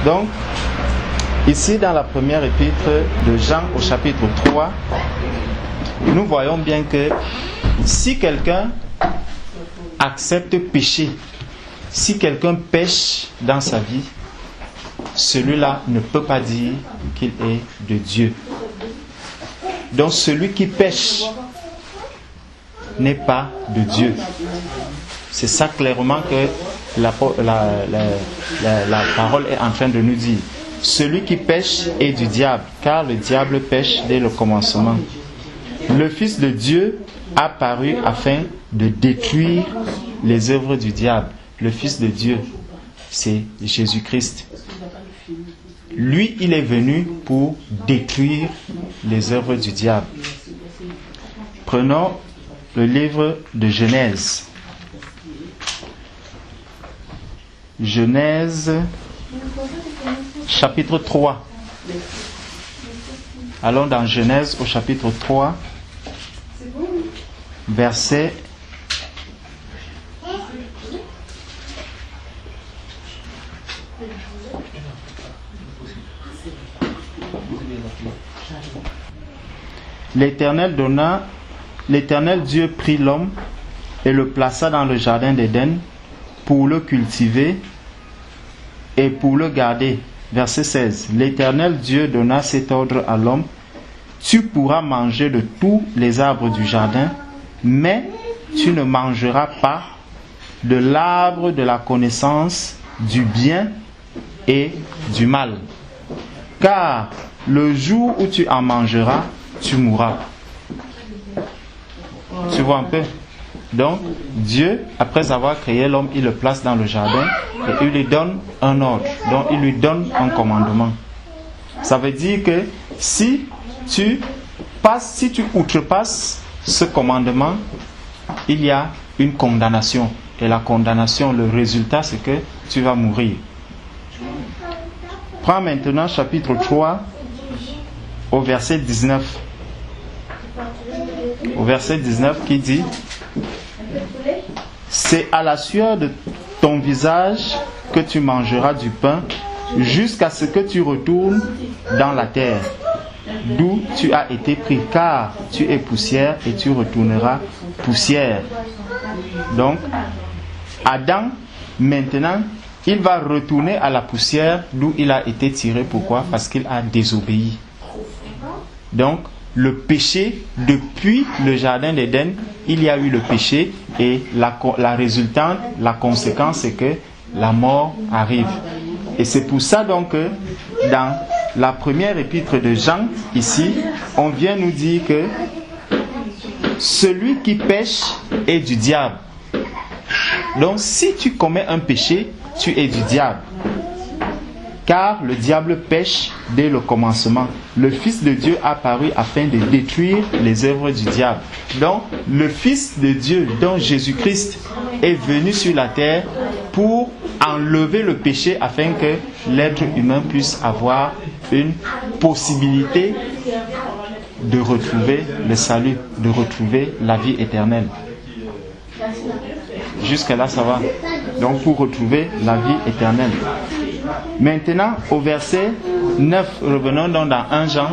Donc, ici dans la première épître de Jean au chapitre 3, nous voyons bien que si quelqu'un accepte péché, si quelqu'un pêche dans sa vie, celui-là ne peut pas dire qu'il est de Dieu. Donc celui qui pêche n'est pas de Dieu. C'est ça clairement que la parole est en train de nous dire. Celui qui pêche est du diable, car le diable pêche dès le commencement. Le Fils de Dieu a paru afin de détruire les œuvres du diable. Le Fils de Dieu, c'est Jésus-Christ. Lui, il est venu pour détruire les œuvres du diable. Prenons le livre de Genèse. Genèse, chapitre 3. Allons dans Genèse au chapitre 3, verset 'L'éternel Dieu prit l'homme et le plaça dans le jardin d'Éden pour le cultiver et pour le garder. Verset 16. L'Éternel Dieu donna cet ordre à l'homme: tu pourras manger de tous les arbres du jardin, mais tu ne mangeras pas de l'arbre de la connaissance du bien et du mal. Car le jour où tu en mangeras, tu mourras. Tu vois un peu? Donc, Dieu, après avoir créé l'homme, il le place dans le jardin et il lui donne un ordre. Donc, il lui donne un commandement. Ça veut dire que si tu outrepasses ce commandement, il y a une condamnation. Et la condamnation, le résultat, c'est que tu vas mourir. Prends maintenant chapitre 3 au verset 19. Au verset 19 qui dit: c'est à la sueur de ton visage que tu mangeras du pain jusqu'à ce que tu retournes dans la terre, d'où tu as été pris, car tu es poussière et tu retourneras poussière. Donc, Adam, maintenant, il va retourner à la poussière d'où il a été tiré. Pourquoi? Parce qu'il a désobéi. Donc, le péché, depuis le jardin d'Éden, il y a eu le péché et la résultante, la conséquence, c'est que la mort arrive. Et c'est pour ça donc que dans la première épître de Jean, ici, on vient nous dire que celui qui pêche est du diable. Donc si tu commets un péché, tu es du diable. Car le diable pêche dès le commencement. Le Fils de Dieu a paru afin de détruire les œuvres du diable. Donc, le Fils de Dieu, dont Jésus-Christ, est venu sur la terre pour enlever le péché afin que l'être humain puisse avoir une possibilité de retrouver le salut, de retrouver la vie éternelle. Jusque-là, ça va. Donc, pour retrouver la vie éternelle. Maintenant, au verset 9, revenons donc dans 1 Jean,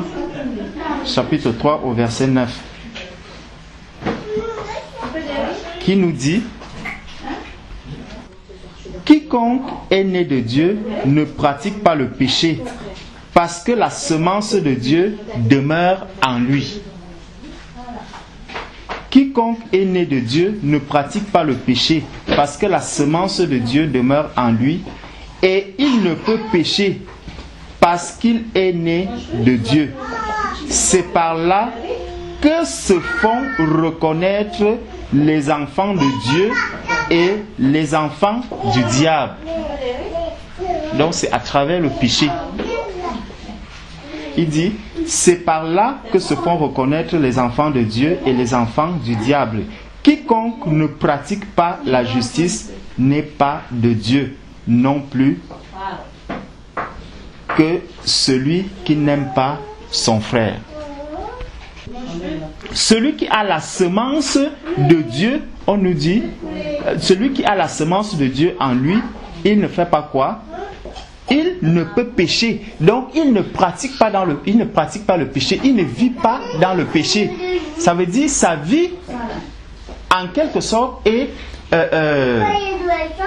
chapitre 3, au verset 9, qui nous dit: quiconque est né de Dieu ne pratique pas le péché, parce que la semence de Dieu demeure en lui. Quiconque est né de Dieu ne pratique pas le péché, parce que la semence de Dieu demeure en lui, et il ne peut pécher parce qu'il est né de Dieu. C'est par là que se font reconnaître les enfants de Dieu et les enfants du diable. Donc c'est à travers le péché. Il dit: c'est par là que se font reconnaître les enfants de Dieu et les enfants du diable. Quiconque ne pratique pas la justice n'est pas de Dieu, non plus que celui qui n'aime pas son frère. Celui qui a la semence de Dieu, on nous dit, celui qui a la semence de Dieu en lui, il ne fait pas quoi? Il ne peut pécher. Donc, il ne pratique pas le péché. Il ne vit pas dans le péché. Ça veut dire sa vie, en quelque sorte,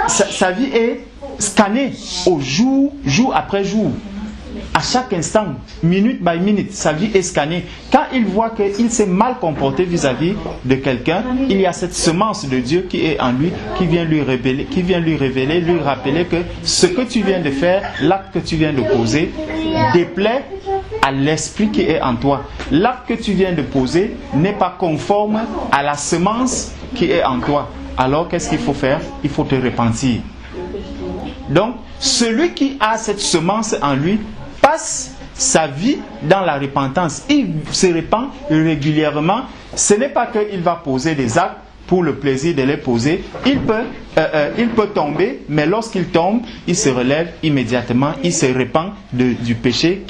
sa vie est scannée au jour après jour. À chaque instant, minute by minute, sa vie est scannée. Quand il voit qu'il s'est mal comporté vis-à-vis de quelqu'un, il y a cette semence de Dieu qui est en lui, qui vient lui révéler, lui rappeler que ce que tu viens de faire, l'acte que tu viens de poser, déplaît à l'esprit qui est en toi. L'acte que tu viens de poser n'est pas conforme à la semence qui est en toi. Alors qu'est-ce qu'il faut faire? Il faut te repentir. Donc, celui qui a cette semence en lui passe sa vie dans la repentance. Il se repent régulièrement. Ce n'est pas qu'il va poser des actes pour le plaisir de les poser. Il peut tomber, mais lorsqu'il tombe, il se relève immédiatement. Il se repent du péché,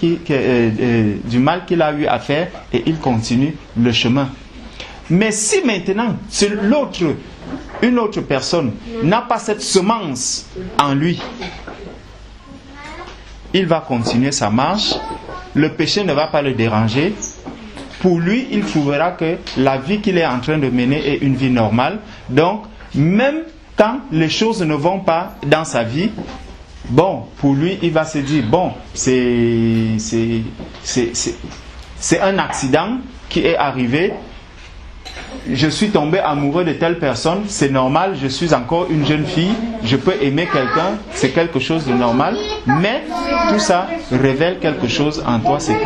du mal qu'il a eu à faire, et il continue le chemin. Mais si maintenant, une autre personne n'a pas cette semence en lui, il va continuer sa marche, le péché ne va pas le déranger. Pour lui, il trouvera que la vie qu'il est en train de mener est une vie normale. Donc, même quand les choses ne vont pas dans sa vie, bon, pour lui, il va se dire, bon, c'est un accident qui est arrivé. Je suis tombé amoureux de telle personne, c'est normal, je suis encore une jeune fille, je peux aimer quelqu'un, c'est quelque chose de normal, mais tout ça révèle quelque chose en toi, c'est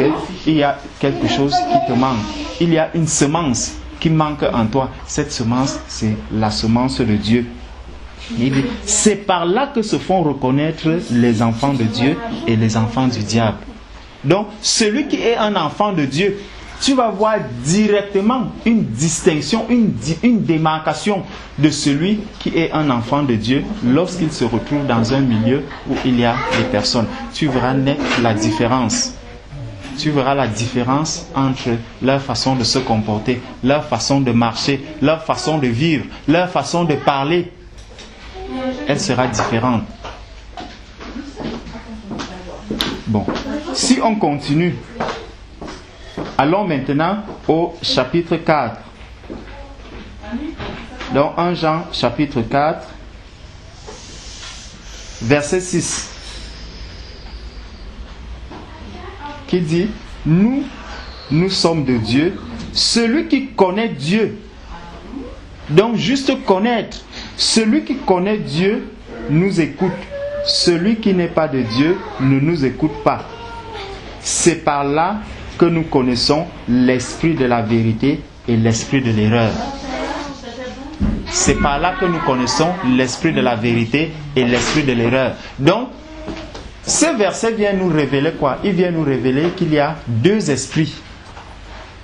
qu'il y a quelque chose qui te manque. Il y a une semence qui manque en toi. Cette semence, c'est la semence de Dieu. C'est par là que se font reconnaître les enfants de Dieu et les enfants du diable. Donc, celui qui est un enfant de Dieu, tu vas voir directement une distinction, une démarcation de celui qui est un enfant de Dieu lorsqu'il se retrouve dans un milieu où il y a des personnes. Tu verras naître la différence. Tu verras la différence entre leur façon de se comporter, leur façon de marcher, leur façon de vivre, leur façon de parler. Elle sera différente. Bon, si on continue, allons maintenant au chapitre 4. Dans 1 Jean chapitre 4, verset 6, qui dit, nous sommes de Dieu. Celui qui connaît Dieu, donc juste connaître, celui qui connaît Dieu nous écoute. Celui qui n'est pas de Dieu ne nous écoute pas. C'est par là que nous connaissons l'esprit de la vérité et l'esprit de l'erreur. C'est par là que nous connaissons l'esprit de la vérité et l'esprit de l'erreur. Donc, ce verset vient nous révéler quoi? Il vient nous révéler qu'il y a deux esprits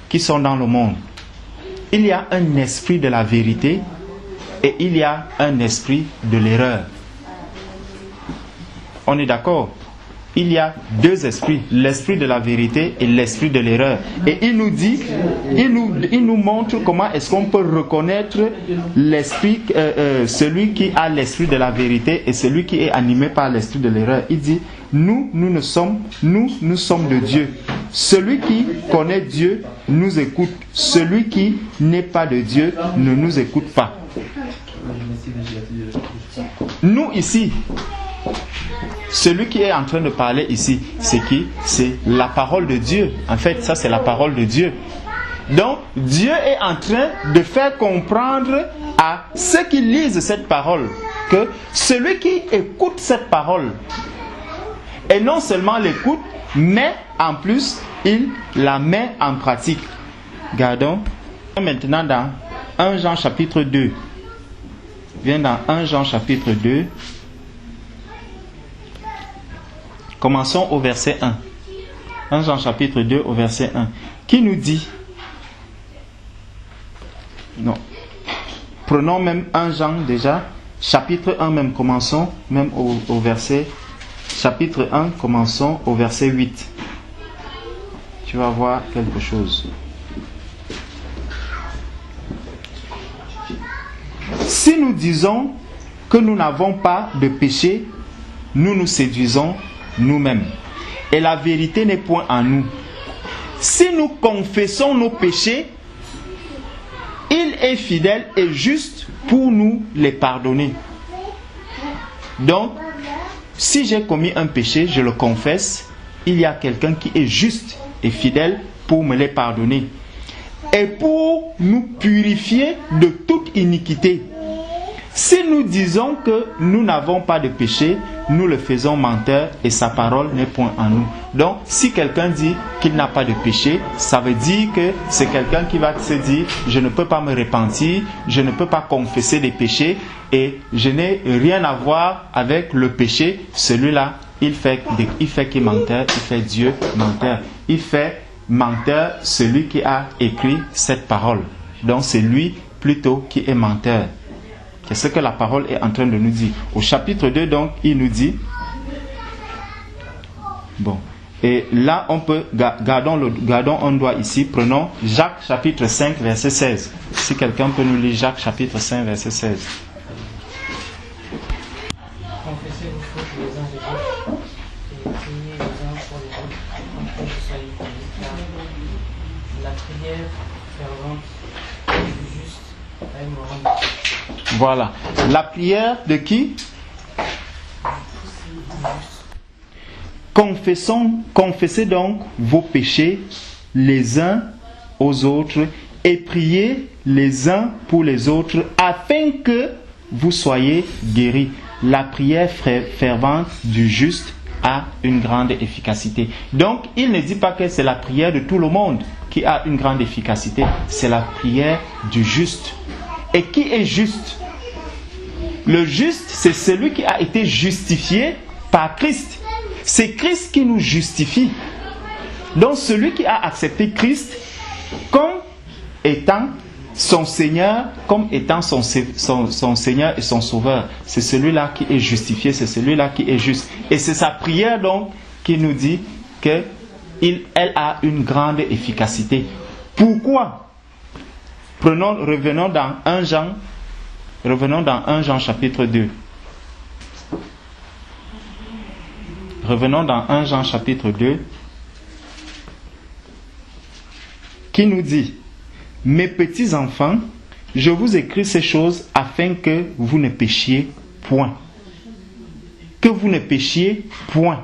qui sont dans le monde. Il y a un esprit de la vérité et il y a un esprit de l'erreur. On est d'accord? Il y a deux esprits, l'esprit de la vérité et l'esprit de l'erreur. Et il nous dit, il nous montre comment est-ce qu'on peut reconnaître l'esprit, celui qui a l'esprit de la vérité et celui qui est animé par l'esprit de l'erreur. Il dit, nous sommes de Dieu. Celui qui connaît Dieu nous écoute. Celui qui n'est pas de Dieu ne nous écoute pas. Nous ici, celui qui est en train de parler ici, c'est qui? C'est la parole de Dieu. En fait, ça c'est la parole de Dieu. Donc, Dieu est en train de faire comprendre à ceux qui lisent cette parole que celui qui écoute cette parole, et non seulement l'écoute, mais en plus, il la met en pratique. Regardons maintenant dans 1 Jean chapitre 2. Viens dans 1 Jean chapitre 2. Commençons au verset 1. 1 Jean chapitre 2 au verset 1. Qui nous dit? Non. Prenons même 1 Jean déjà. Chapitre 1 même. Commençons même au verset. Chapitre 1. Commençons au verset 8. Tu vas voir quelque chose. Si nous disons que nous n'avons pas de péché, nous nous séduisons nous-mêmes. Et la vérité n'est point en nous. Si nous confessons nos péchés, il est fidèle et juste pour nous les pardonner. Donc, si j'ai commis un péché, je le confesse, il y a quelqu'un qui est juste et fidèle pour me les pardonner. Et pour nous purifier de toute iniquité. Si nous disons que nous n'avons pas de péché, nous le faisons menteur et sa parole n'est point en nous. Donc, si quelqu'un dit qu'il n'a pas de péché, ça veut dire que c'est quelqu'un qui va se dire « Je ne peux pas me repentir, je ne peux pas confesser des péchés et je n'ai rien à voir avec le péché. » Celui-là, il fait qu'il est menteur, il fait Dieu menteur. Il fait menteur celui qui a écrit cette parole. Donc, c'est lui plutôt qui est menteur. C'est ce que la parole est en train de nous dire. Au chapitre 2, donc, il nous dit... Bon. Et là, on peut... Gardons un doigt ici. Prenons Jacques, chapitre 5, verset 16. Si quelqu'un peut nous lire Jacques, chapitre 5, verset 16. Confessez vos fautes les uns les autres et priez les uns pour les autres afin que vous soyez guéris. Car la prière fervente du juste a une grande efficacité. Voilà. La prière de qui? Confessez donc vos péchés les uns aux autres et priez les uns pour les autres afin que vous soyez guéris. La prière fervente du juste a une grande efficacité. Donc, il ne dit pas que c'est la prière de tout le monde qui a une grande efficacité. C'est la prière du juste. Et qui est juste? Le juste, c'est celui qui a été justifié par Christ. C'est Christ qui nous justifie. Donc celui qui a accepté Christ comme étant son Seigneur, comme étant son Seigneur et son Sauveur, c'est celui-là qui est justifié, c'est celui-là qui est juste. Et c'est sa prière donc qui nous dit qu'elle a une grande efficacité. Pourquoi? Revenons dans 1 Jean chapitre 2. Revenons dans 1 Jean chapitre 2. Qui nous dit: Mes petits enfants, je vous écris ces choses afin que vous ne péchiez point. Que vous ne péchiez point.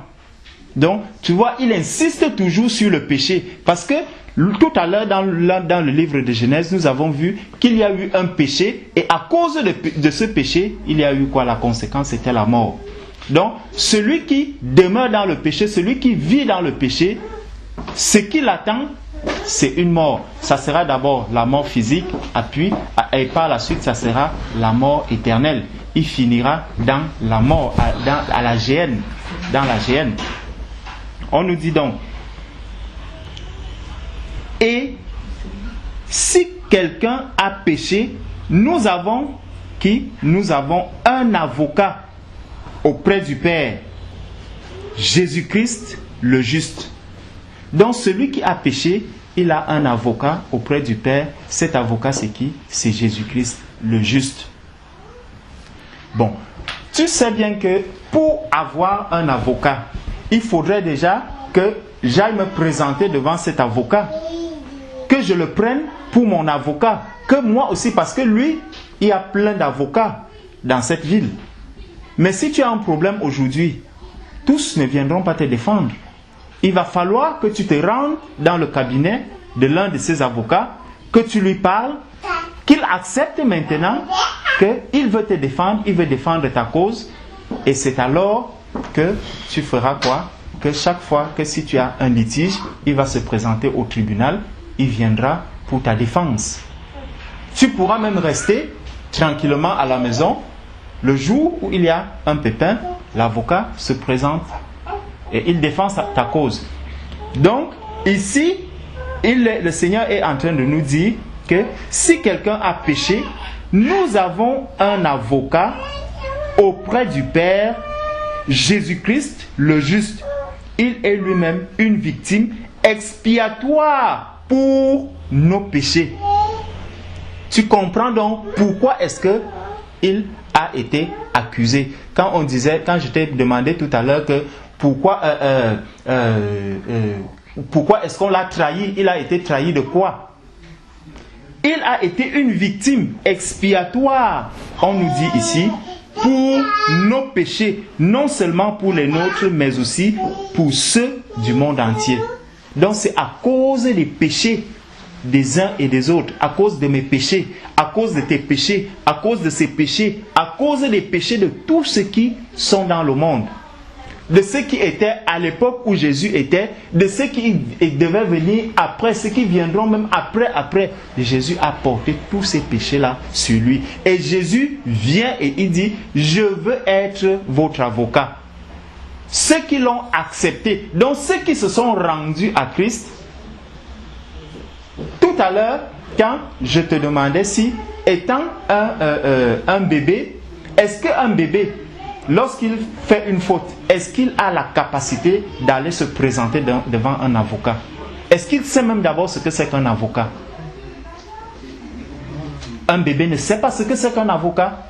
Donc, tu vois, il insiste toujours sur le péché. Parce que tout à l'heure, dans le livre de Genèse, nous avons vu qu'il y a eu un péché. Et à cause de ce péché, il y a eu quoi? La conséquence, c'était la mort. Donc, celui qui demeure dans le péché, celui qui vit dans le péché, ce qui l'attend, c'est une mort. Ça sera d'abord la mort physique, et par la suite, ça sera la mort éternelle. Il finira dans la mort, à la géhenne. Dans la géhenne. On nous dit donc, et si quelqu'un a péché, nous avons un avocat auprès du Père, Jésus-Christ le juste. Donc celui qui a péché, il a un avocat auprès du Père. Cet avocat, c'est qui? C'est Jésus-Christ le juste. Bon, tu sais bien que pour avoir un avocat, il faudrait déjà que j'aille me présenter devant cet avocat, que je le prenne pour mon avocat, que moi aussi, parce que lui, il y a plein d'avocats dans cette ville. Mais si tu as un problème aujourd'hui, tous ne viendront pas te défendre. Il va falloir que tu te rendes dans le cabinet de l'un de ces avocats, que tu lui parles, qu'il accepte maintenant qu'il veut te défendre, il veut défendre ta cause. Et c'est alors que tu feras quoi? Que chaque fois que si tu as un litige, il va se présenter au tribunal, il viendra pour ta défense. Tu pourras même rester tranquillement à la maison. Le jour où il y a un pépin, l'avocat se présente et il défend ta cause. Donc, ici, le Seigneur est en train de nous dire que si quelqu'un a péché, nous avons un avocat auprès du Père, Jésus-Christ le juste. Il est lui-même une victime expiatoire pour nos péchés. Tu comprends donc pourquoi est-ce que il a été accusé. Quand je t'ai demandé tout à l'heure que pourquoi est-ce qu'on l'a trahi? Il a été trahi de quoi? Il a été une victime expiatoire, on nous dit ici, pour nos péchés, non seulement pour les nôtres, mais aussi pour ceux du monde entier. Donc c'est à cause des péchés des uns et des autres, à cause de mes péchés, à cause de tes péchés, à cause de ces péchés, à cause des péchés de tous ceux qui sont dans le monde, de ceux qui étaient à l'époque où Jésus était, de ceux qui devaient venir après, ceux qui viendront même après. Jésus a porté tous ces péchés-là sur lui. Et Jésus vient et il dit, je veux être votre avocat. Ceux qui l'ont accepté, donc ceux qui se sont rendus à Christ. Tout à l'heure, quand je te demandais si, étant un bébé, est-ce qu'un bébé, lorsqu'il fait une faute, est-ce qu'il a la capacité d'aller se présenter devant un avocat? Est-ce qu'il sait même d'abord ce que c'est qu'un avocat? Un bébé ne sait pas ce que c'est qu'un avocat.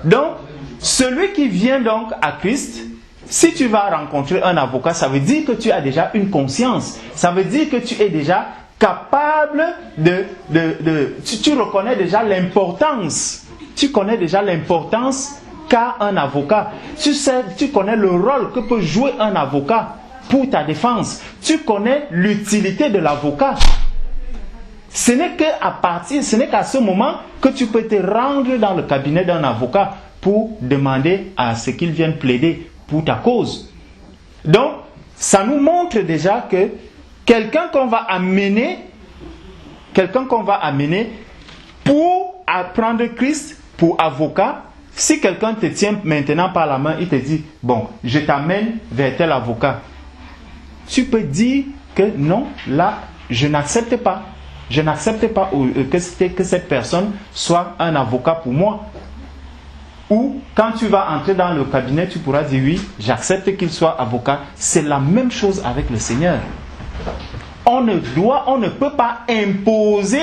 Donc, celui qui vient donc à Christ, si tu vas rencontrer un avocat, ça veut dire que tu as déjà une conscience. Ça veut dire que tu es déjà capable tu reconnais déjà l'importance. Tu connais déjà l'importance qu'a un avocat. Tu connais le rôle que peut jouer un avocat pour ta défense. Tu connais l'utilité de l'avocat. Ce n'est qu'à ce moment que tu peux te rendre dans le cabinet d'un avocat pour demander à ce qu'il vienne plaider pour ta cause. Donc, ça nous montre déjà que quelqu'un qu'on va amener pour apprendre Christ, pour avocat, si quelqu'un te tient maintenant par la main, il te dit, bon, je t'amène vers tel avocat. Tu peux dire que non, là, je n'accepte pas. Je n'accepte pas que cette personne soit un avocat pour moi. Ou quand tu vas entrer dans le cabinet, tu pourras dire oui, j'accepte qu'il soit avocat. C'est la même chose avec le Seigneur. On ne peut pas imposer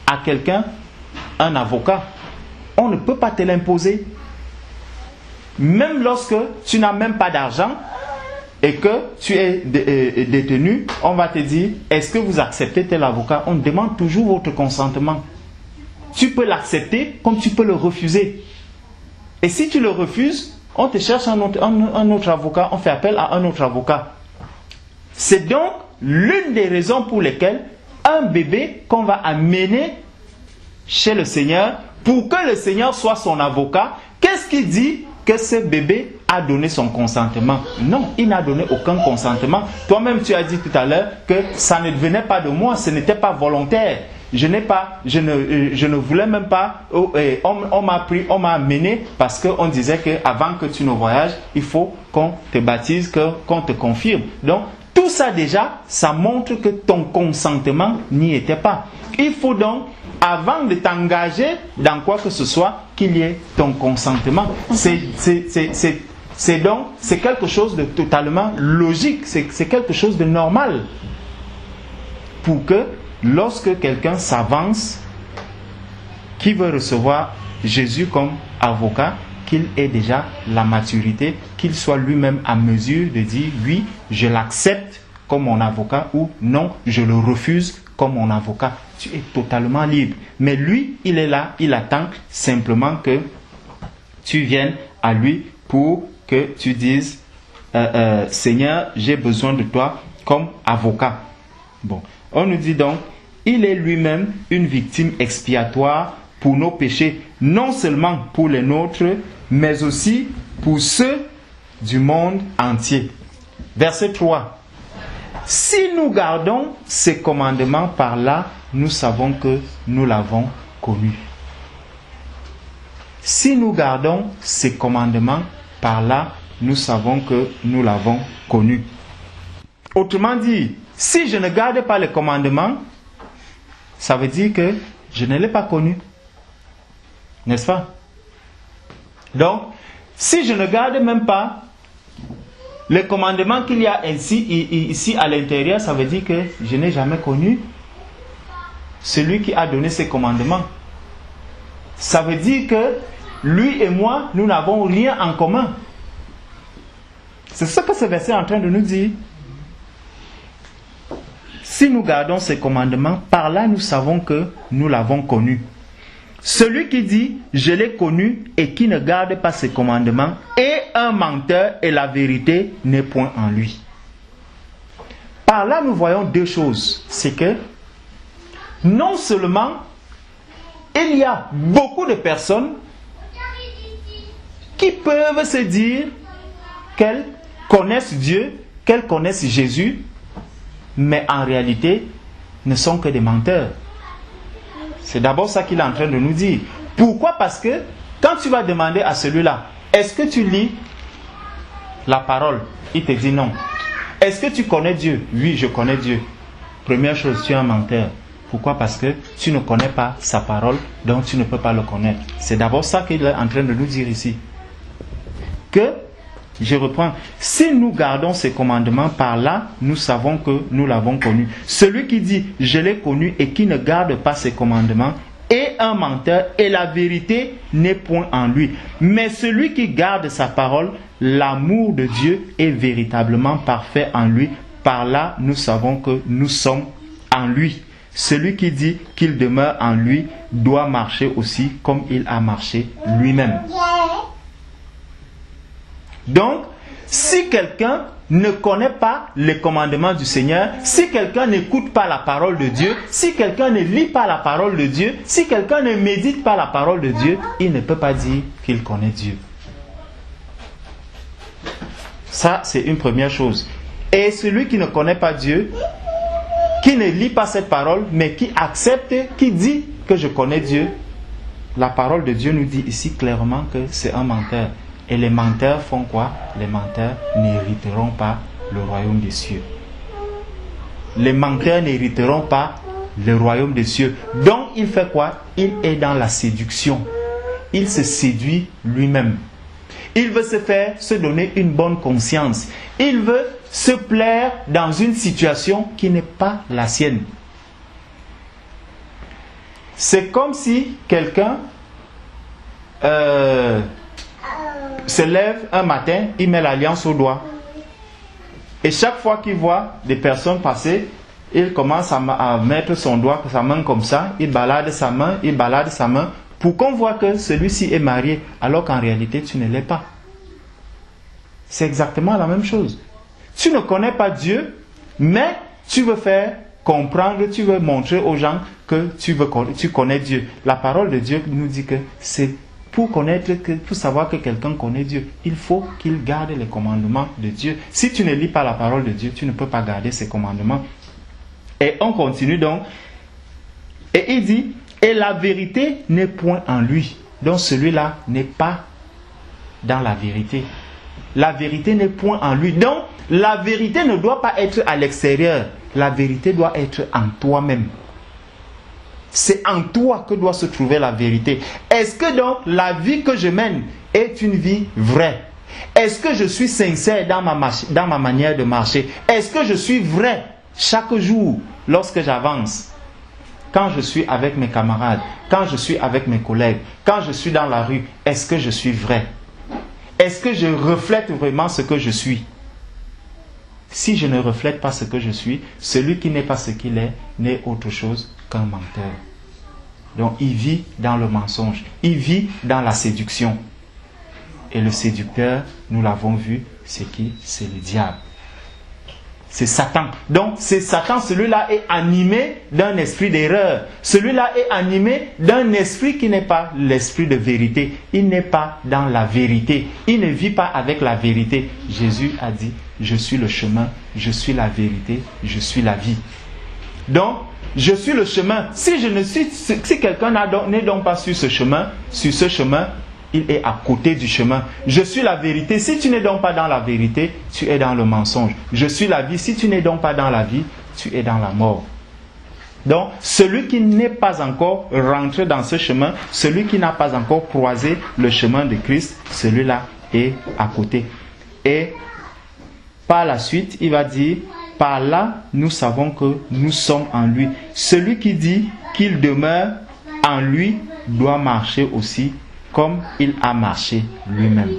à quelqu'un un avocat. On ne peut pas te l'imposer. Même lorsque tu n'as même pas d'argent et que tu es détenu, on va te dire, est-ce que vous acceptez tel avocat? On demande toujours votre consentement. Tu peux l'accepter comme tu peux le refuser. Et si tu le refuses, on te cherche un autre avocat, on fait appel à un autre avocat. C'est donc l'une des raisons pour lesquelles un bébé qu'on va amener chez le Seigneur, pour que le Seigneur soit son avocat, qu'est-ce qu'il dit? Que ce bébé a donné son consentement. Non, il n'a donné aucun consentement. Toi-même, tu as dit tout à l'heure que ça ne venait pas de moi, ce n'était pas volontaire. Je ne voulais même pas. On m'a amené parce qu'on disait qu'avant que tu ne voyages, il faut qu'on te baptise, qu'on te confirme. Donc, tout ça déjà, ça montre que ton consentement n'y était pas. Il faut donc, avant de t'engager dans quoi que ce soit, qu'il y ait ton consentement. C'est quelque chose de totalement logique, c'est quelque chose de normal. Pour que, lorsque quelqu'un s'avance, qui veut recevoir Jésus comme avocat, qu'il ait déjà la maturité, qu'il soit lui-même à mesure de dire oui, je l'accepte comme mon avocat ou non, je le refuse comme mon avocat. Tu es totalement libre. Mais lui, il est là, il attend simplement que tu viennes à lui pour que tu dises Seigneur, j'ai besoin de toi comme avocat. Bon, on nous dit donc, il est lui-même une victime expiatoire pour nos péchés, non seulement pour les nôtres, mais aussi pour ceux du monde entier. Verset 3. Si nous gardons ces commandements par là, nous savons que nous l'avons connu. Si nous gardons ces commandements par là, nous savons que nous l'avons connu. Autrement dit, si je ne garde pas les commandements, ça veut dire que je ne l'ai pas connu. N'est-ce pas? Donc, si je ne garde même pas les commandements qu'il y a ici à l'intérieur, ça veut dire que je n'ai jamais connu celui qui a donné ces commandements. Ça veut dire que lui et moi, nous n'avons rien en commun. C'est ce que ce verset est en train de nous dire. Si nous gardons ses commandements, par là nous savons que nous l'avons connu. Celui qui dit « je l'ai connu » et qui ne garde pas ses commandements est un menteur et la vérité n'est point en lui. Par là nous voyons deux choses. C'est que non seulement il y a beaucoup de personnes qui peuvent se dire qu'elles connaissent Dieu, qu'elles connaissent Jésus, mais en réalité ne sont que des menteurs. C'est d'abord ça qu'il est en train de nous dire. Pourquoi? Parce que quand tu vas demander à celui-là, est-ce que tu lis la parole? Il te dit non. Est-ce que tu connais Dieu? Oui, je connais Dieu. Première chose, tu es un menteur. Pourquoi? Parce que tu ne connais pas sa parole, donc tu ne peux pas le connaître. C'est d'abord ça qu'il est en train de nous dire ici. Que, je reprends, si nous gardons ses commandements, par là, nous savons que nous l'avons connu. Celui qui dit « je l'ai connu » et qui ne garde pas ses commandements est un menteur et la vérité n'est point en lui. Mais celui qui garde sa parole, l'amour de Dieu est véritablement parfait en lui. Par là, nous savons que nous sommes en lui. Celui qui dit qu'il demeure en lui doit marcher aussi comme il a marché lui-même. Donc, si quelqu'un ne connaît pas les commandements du Seigneur, si quelqu'un n'écoute pas la parole de Dieu, si quelqu'un ne lit pas la parole de Dieu, si quelqu'un ne médite pas la parole de Dieu, il ne peut pas dire qu'il connaît Dieu. Ça, c'est une première chose. Et celui qui ne connaît pas Dieu, qui ne lit pas cette parole, mais qui accepte, qui dit que je connais Dieu, la parole de Dieu nous dit ici clairement que c'est un menteur. Et les menteurs font quoi? Les menteurs n'hériteront pas le royaume des cieux. Les menteurs n'hériteront pas le royaume des cieux. Donc il fait quoi? Il est dans la séduction. Il se séduit lui-même. Il veut se donner une bonne conscience. Il veut se plaire dans une situation qui n'est pas la sienne. C'est comme si quelqu'un se lève un matin, il met l'alliance au doigt. Et chaque fois qu'il voit des personnes passer, il commence à mettre son doigt, sa main comme ça, il balade sa main, pour qu'on voit que celui-ci est marié, alors qu'en réalité, tu ne l'es pas. C'est exactement la même chose. Tu ne connais pas Dieu, mais tu veux faire comprendre, tu veux montrer aux gens que tu connais Dieu. La parole de Dieu nous dit que c'est pour savoir que quelqu'un connaît Dieu, il faut qu'il garde les commandements de Dieu. Si tu ne lis pas la parole de Dieu, tu ne peux pas garder ses commandements. Et on continue donc. Et il dit, et la vérité n'est point en lui. Donc celui-là n'est pas dans la vérité. La vérité n'est point en lui. Donc la vérité ne doit pas être à l'extérieur. La vérité doit être en toi-même. C'est en toi que doit se trouver la vérité. Est-ce que donc la vie que je mène est une vie vraie? Est-ce que je suis sincère dans ma manière de marcher? Est-ce que je suis vrai chaque jour lorsque j'avance? Quand je suis avec mes camarades, quand je suis avec mes collègues, quand je suis dans la rue, est-ce que je suis vrai? Est-ce que je reflète vraiment ce que je suis? Si je ne reflète pas ce que je suis, celui qui n'est pas ce qu'il est n'est autre chose qu'un menteur. Donc il vit dans le mensonge, il vit dans la séduction. Et le séducteur, nous l'avons vu, c'est qui? C'est le diable. C'est Satan. Donc c'est Satan, celui-là est animé d'un esprit d'erreur. Celui-là est animé d'un esprit qui n'est pas l'esprit de vérité. Il n'est pas dans la vérité. Il ne vit pas avec la vérité. Jésus a dit, je suis le chemin, je suis la vérité, je suis la vie. Donc, je suis le chemin. Si quelqu'un n'est donc pas sur ce chemin, il est à côté du chemin. Je suis la vérité. Si tu n'es donc pas dans la vérité, tu es dans le mensonge. Je suis la vie. Si tu n'es donc pas dans la vie, tu es dans la mort. Donc, celui qui n'est pas encore rentré dans ce chemin, celui qui n'a pas encore croisé le chemin de Christ, celui-là est à côté. Et par la suite, il va dire, par là, nous savons que nous sommes en lui. Celui qui dit qu'il demeure en lui doit marcher aussi comme il a marché lui-même.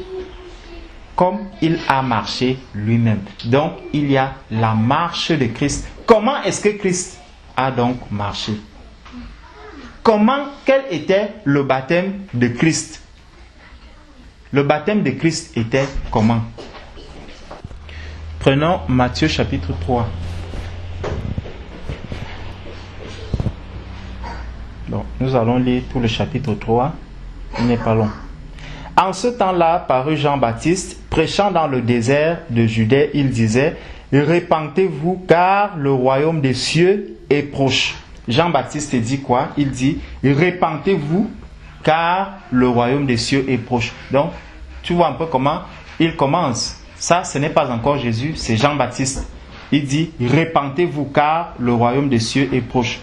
comme il a marché lui-même. Donc, il y a la marche de Christ. Comment est-ce que Christ a donc marché? Quel était le baptême de Christ? Le baptême de Christ était comment? Prenons Matthieu chapitre 3. Donc, nous allons lire tout le chapitre 3. Il n'est pas long. En ce temps-là, parut Jean-Baptiste, prêchant dans le désert de Judée, il disait, « Repentez-vous, car le royaume des cieux est proche. » Jean-Baptiste dit quoi? Il dit, « Repentez-vous, car le royaume des cieux est proche. » Donc, tu vois un peu comment il commence. Ça, ce n'est pas encore Jésus, c'est Jean-Baptiste. Il dit, « Repentez-vous, car le royaume des cieux est proche. »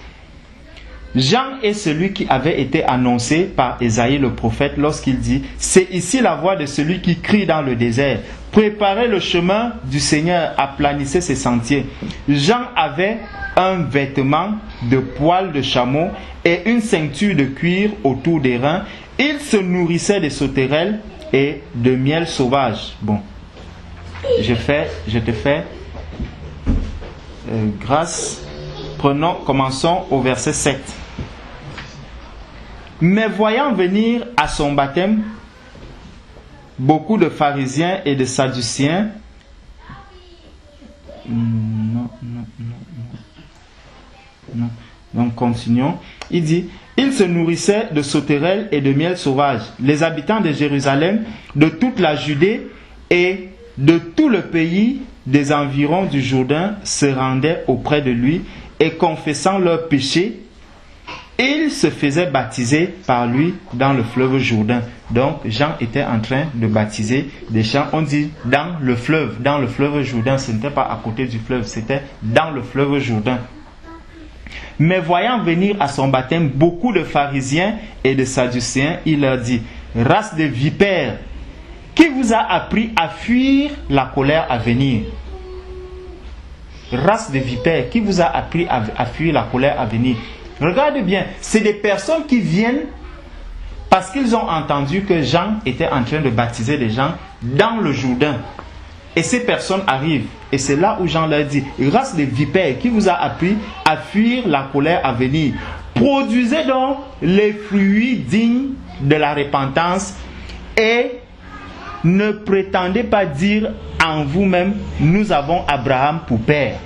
Jean est celui qui avait été annoncé par Ésaïe le prophète lorsqu'il dit « C'est ici la voix de celui qui crie dans le désert. Préparez le chemin du Seigneur, aplanissez ses sentiers. » Jean avait un vêtement de poil de chameau et une ceinture de cuir autour des reins. Il se nourrissait de sauterelles et de miel sauvage. Bon, je te fais grâce. Commençons au verset 7. Mais voyant venir à son baptême beaucoup de pharisiens et de sadduciens, donc continuons. Il dit, il se nourrissait de sauterelles et de miel sauvage. Les habitants de Jérusalem, de toute la Judée et de tout le pays des environs du Jourdain se rendaient auprès de lui et confessant leurs péchés, ils se faisaient baptiser par lui dans le fleuve Jourdain. Donc Jean était en train de baptiser des gens. On dit dans le fleuve Jourdain. Ce n'était pas à côté du fleuve, c'était dans le fleuve Jourdain. Mais voyant venir à son baptême beaucoup de pharisiens et de sadducéens, il leur dit, race de vipères, qui vous a appris à fuir la colère à venir? Race de vipères, qui vous a appris à fuir la colère à venir? Regardez bien, c'est des personnes qui viennent parce qu'ils ont entendu que Jean était en train de baptiser des gens dans le Jourdain. Et ces personnes arrivent. Et c'est là où Jean leur dit, race de vipères, qui vous a appris à fuir la colère à venir? Produisez donc les fruits dignes de la repentance et ne prétendez pas dire en vous-même, nous avons Abraham pour père.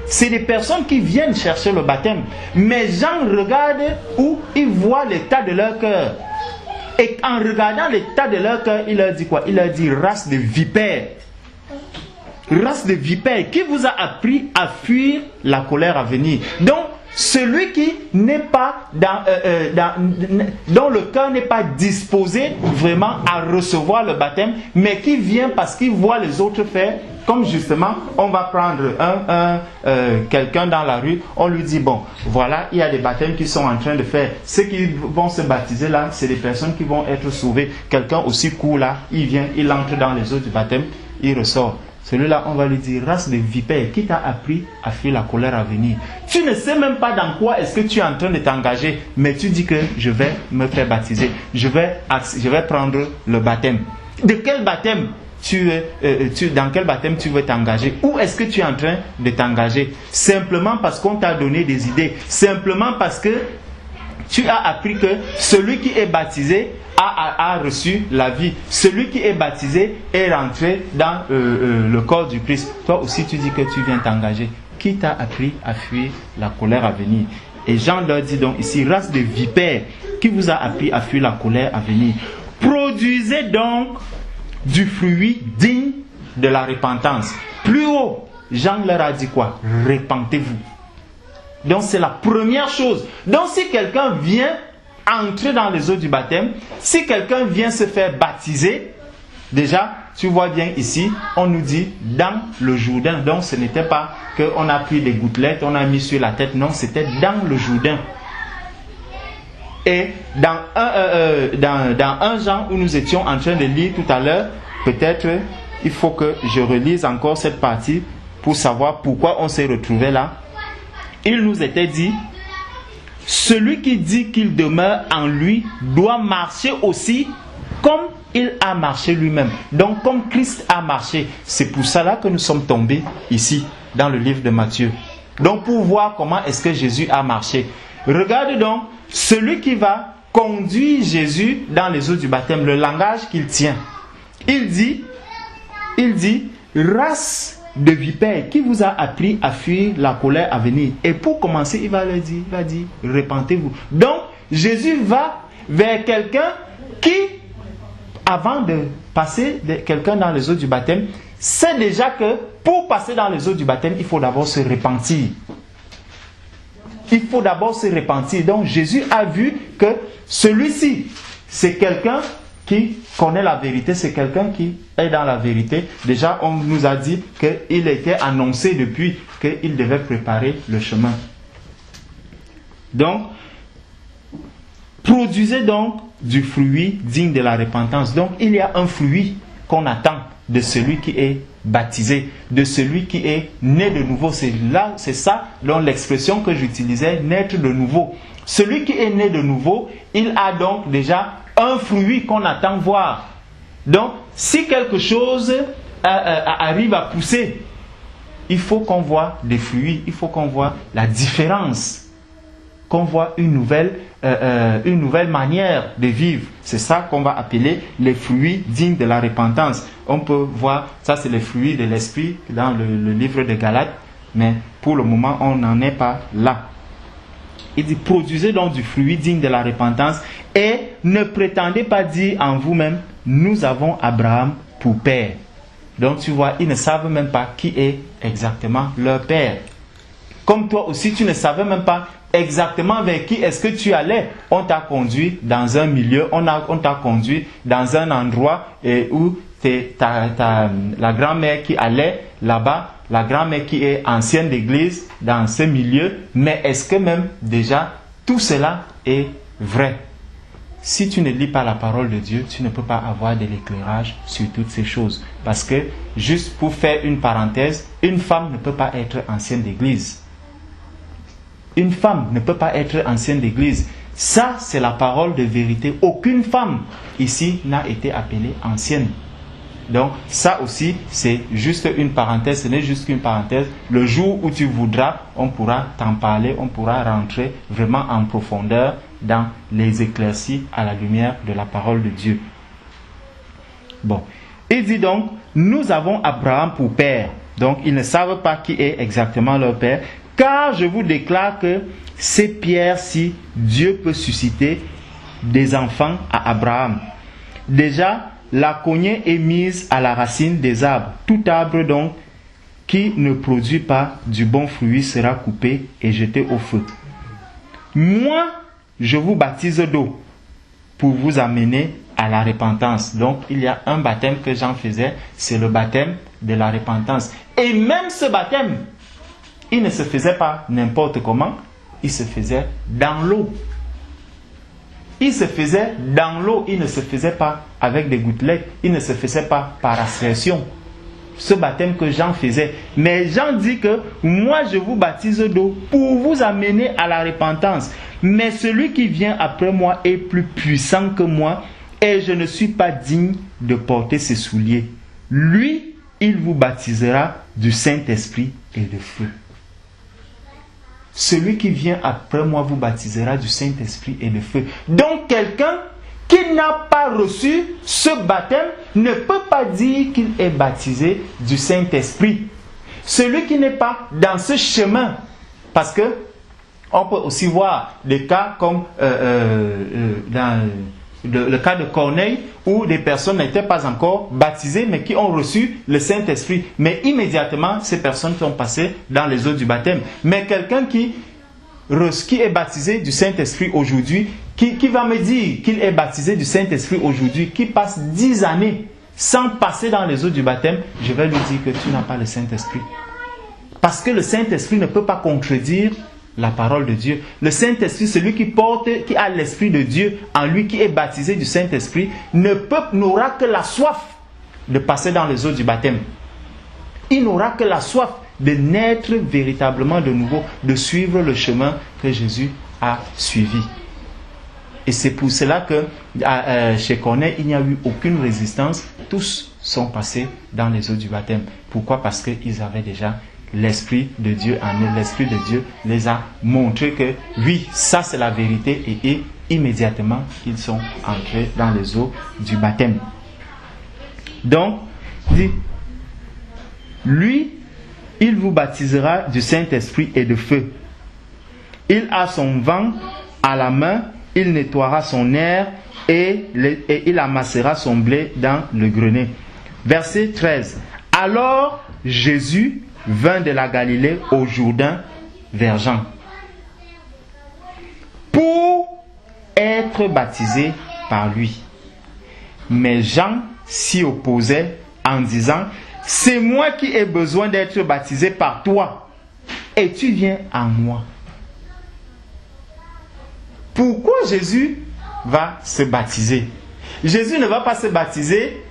C'est des personnes qui viennent chercher le baptême. Mais Jean regarde où il voit l'état de leur cœur. Et en regardant l'état de leur cœur, il leur dit quoi? Il leur dit, race de vipères. Race de vipères, qui vous a appris à fuir la colère à venir? Donc, celui qui n'est pas dont le cœur n'est pas disposé vraiment à recevoir le baptême, mais qui vient parce qu'il voit les autres faire. Comme justement, on va prendre quelqu'un dans la rue, on lui dit, bon, voilà, il y a des baptêmes qui sont en train de faire. Ceux qui vont se baptiser là, c'est des personnes qui vont être sauvées. Quelqu'un aussi court là, il vient, il entre dans les eaux du baptême, il ressort. Celui-là, on va lui dire, race de vipères, qui t'a appris à fuir la colère à venir? Tu ne sais même pas dans quoi est-ce que tu es en train de t'engager, mais tu dis que je vais me faire baptiser. Je vais prendre le baptême. De quel baptême dans quel baptême tu veux t'engager? Où est-ce que tu es en train de t'engager? Simplement parce qu'on t'a donné des idées. Simplement parce que tu as appris que celui qui est baptisé a reçu la vie. Celui qui est baptisé est rentré dans le corps du Christ. Toi aussi tu dis que tu viens t'engager. Qui t'a appris à fuir la colère à venir? Et Jean leur dit donc ici, race de vipères, qui vous a appris à fuir la colère à venir? Produisez donc du fruit digne de la repentance. Plus haut, Jean leur a dit quoi? Repentez-vous. Donc c'est la première chose. Donc si quelqu'un vient entrer dans les eaux du baptême, si quelqu'un vient se faire baptiser, déjà, tu vois bien ici, on nous dit dans le Jourdain. Donc ce n'était pas qu'on a pris des gouttelettes, on a mis sur la tête. Non, c'était dans le Jourdain. Et dans 1 Jean où nous étions en train de lire tout à l'heure, peut-être il faut que je relise encore cette partie pour savoir pourquoi on s'est retrouvé là. Il nous était dit, celui qui dit qu'il demeure en lui doit marcher aussi comme il a marché lui-même. Donc comme Christ a marché, c'est pour cela que nous sommes tombés ici, dans le livre de Matthieu. Donc pour voir comment est-ce que Jésus a marché. Regarde donc, celui qui va conduire Jésus dans les eaux du baptême, le langage qu'il tient. Il dit, race de vipères, qui vous a appris à fuir la colère à venir? Et pour commencer, il va dire, repentez-vous. Donc, Jésus va vers quelqu'un qui, avant de passer quelqu'un dans les eaux du baptême, sait déjà que pour passer dans les eaux du baptême, il faut d'abord se repentir. Il faut d'abord se repentir. Donc Jésus a vu que celui-ci, c'est quelqu'un qui connaît la vérité, c'est quelqu'un qui est dans la vérité. Déjà, on nous a dit qu'il était annoncé depuis qu'il devait préparer le chemin. Donc, produisez donc du fruit digne de la repentance. Donc, il y a un fruit qu'on attend de celui qui est baptisé, de celui qui est né de nouveau. C'est ça donc l'expression que j'utilisais, naître de nouveau. Celui qui est né de nouveau, il a donc déjà un fruit qu'on attend voir. Donc, si quelque chose arrive à pousser, il faut qu'on voit des fruits, il faut qu'on voit la différence, qu'on voit une nouvelle manière de vivre. C'est ça qu'on va appeler les fruits dignes de la repentance. On peut voir, ça c'est les fruits de l'esprit dans le livre de Galates, mais pour le moment on n'en est pas là. Il dit, produisez donc du fruit digne de la repentance et ne prétendez pas dire en vous-même, nous avons Abraham pour père. Donc tu vois, ils ne savent même pas qui est exactement leur père. Comme toi aussi, tu ne savais même pas exactement vers qui est-ce que tu allais. On t'a conduit dans un milieu, on t'a conduit dans un endroit où la grand-mère qui allait là-bas, la grand-mère qui est ancienne d'église dans ce milieu, mais est-ce que même déjà tout cela est vrai? Si tu ne lis pas la parole de Dieu, tu ne peux pas avoir de l'éclairage sur toutes ces choses. Parce que, juste pour faire une parenthèse, une femme ne peut pas être ancienne d'église. Une femme ne peut pas être ancienne d'église. Ça, c'est la parole de vérité. Aucune femme ici n'a été appelée ancienne. Donc, ça aussi, c'est juste une parenthèse. Ce n'est juste qu'une parenthèse. Le jour où tu voudras, on pourra t'en parler. On pourra rentrer vraiment en profondeur dans les éclaircies à la lumière de la parole de Dieu. Bon. Il dit donc, nous avons Abraham pour père. Donc, ils ne savent pas qui est exactement leur père. Car je vous déclare que c'est Pierre si Dieu peut susciter des enfants à Abraham. Déjà, la cognée est mise à la racine des arbres. Tout arbre donc qui ne produit pas du bon fruit sera coupé et jeté au feu. Moi, je vous baptise d'eau pour vous amener à la repentance. Donc, il y a un baptême que Jean faisait, c'est le baptême de la repentance. Et même ce baptême, il ne se faisait pas n'importe comment, il se faisait dans l'eau. Il se faisait dans l'eau, il ne se faisait pas avec des gouttelettes, il ne se faisait pas par aspersion. Ce baptême que Jean faisait. Mais Jean dit que moi je vous baptise d'eau pour vous amener à la repentance. Mais celui qui vient après moi est plus puissant que moi et je ne suis pas digne de porter ses souliers. Lui, il vous baptisera du Saint-Esprit et de feu. Celui qui vient après moi vous baptisera du Saint-Esprit et de feu. Donc quelqu'un qui n'a pas reçu ce baptême ne peut pas dire qu'il est baptisé du Saint-Esprit. Celui qui n'est pas dans ce chemin, parce que on peut aussi voir des cas comme dans le cas de Corneille, où des personnes n'étaient pas encore baptisées, mais qui ont reçu le Saint-Esprit. Mais immédiatement, ces personnes sont passées dans les eaux du baptême. Mais quelqu'un qui est baptisé du Saint-Esprit aujourd'hui, qui va me dire qu'il est baptisé du Saint-Esprit aujourd'hui, qui passe 10 années sans passer dans les eaux du baptême, je vais lui dire que tu n'as pas le Saint-Esprit. Parce que le Saint-Esprit ne peut pas contredire la parole de Dieu. Le Saint-Esprit, celui qui a l'Esprit de Dieu en lui, qui est baptisé du Saint-Esprit, n'aura que la soif de passer dans les eaux du baptême. Il n'aura que la soif de naître véritablement de nouveau, de suivre le chemin que Jésus a suivi. Et c'est pour cela que chez Corneille, il n'y a eu aucune résistance. Tous sont passés dans les eaux du baptême. Pourquoi? Parce qu'ils avaient déjà l'Esprit de Dieu en eux. L'Esprit de Dieu les a montré que oui, ça c'est la vérité, et immédiatement ils sont entrés dans les eaux du baptême. Donc, dit, lui, il vous baptisera du Saint-Esprit et de feu. Il a son vent à la main, il nettoiera son aire et il amassera son blé dans le grenier. Verset 13. Alors Jésus vint de la Galilée au Jourdain vers Jean pour être baptisé par lui. Mais Jean s'y opposait en disant: c'est moi qui ai besoin d'être baptisé par toi, et tu viens à moi. Pourquoi Jésus va se baptiser? Jésus ne va pas se baptiser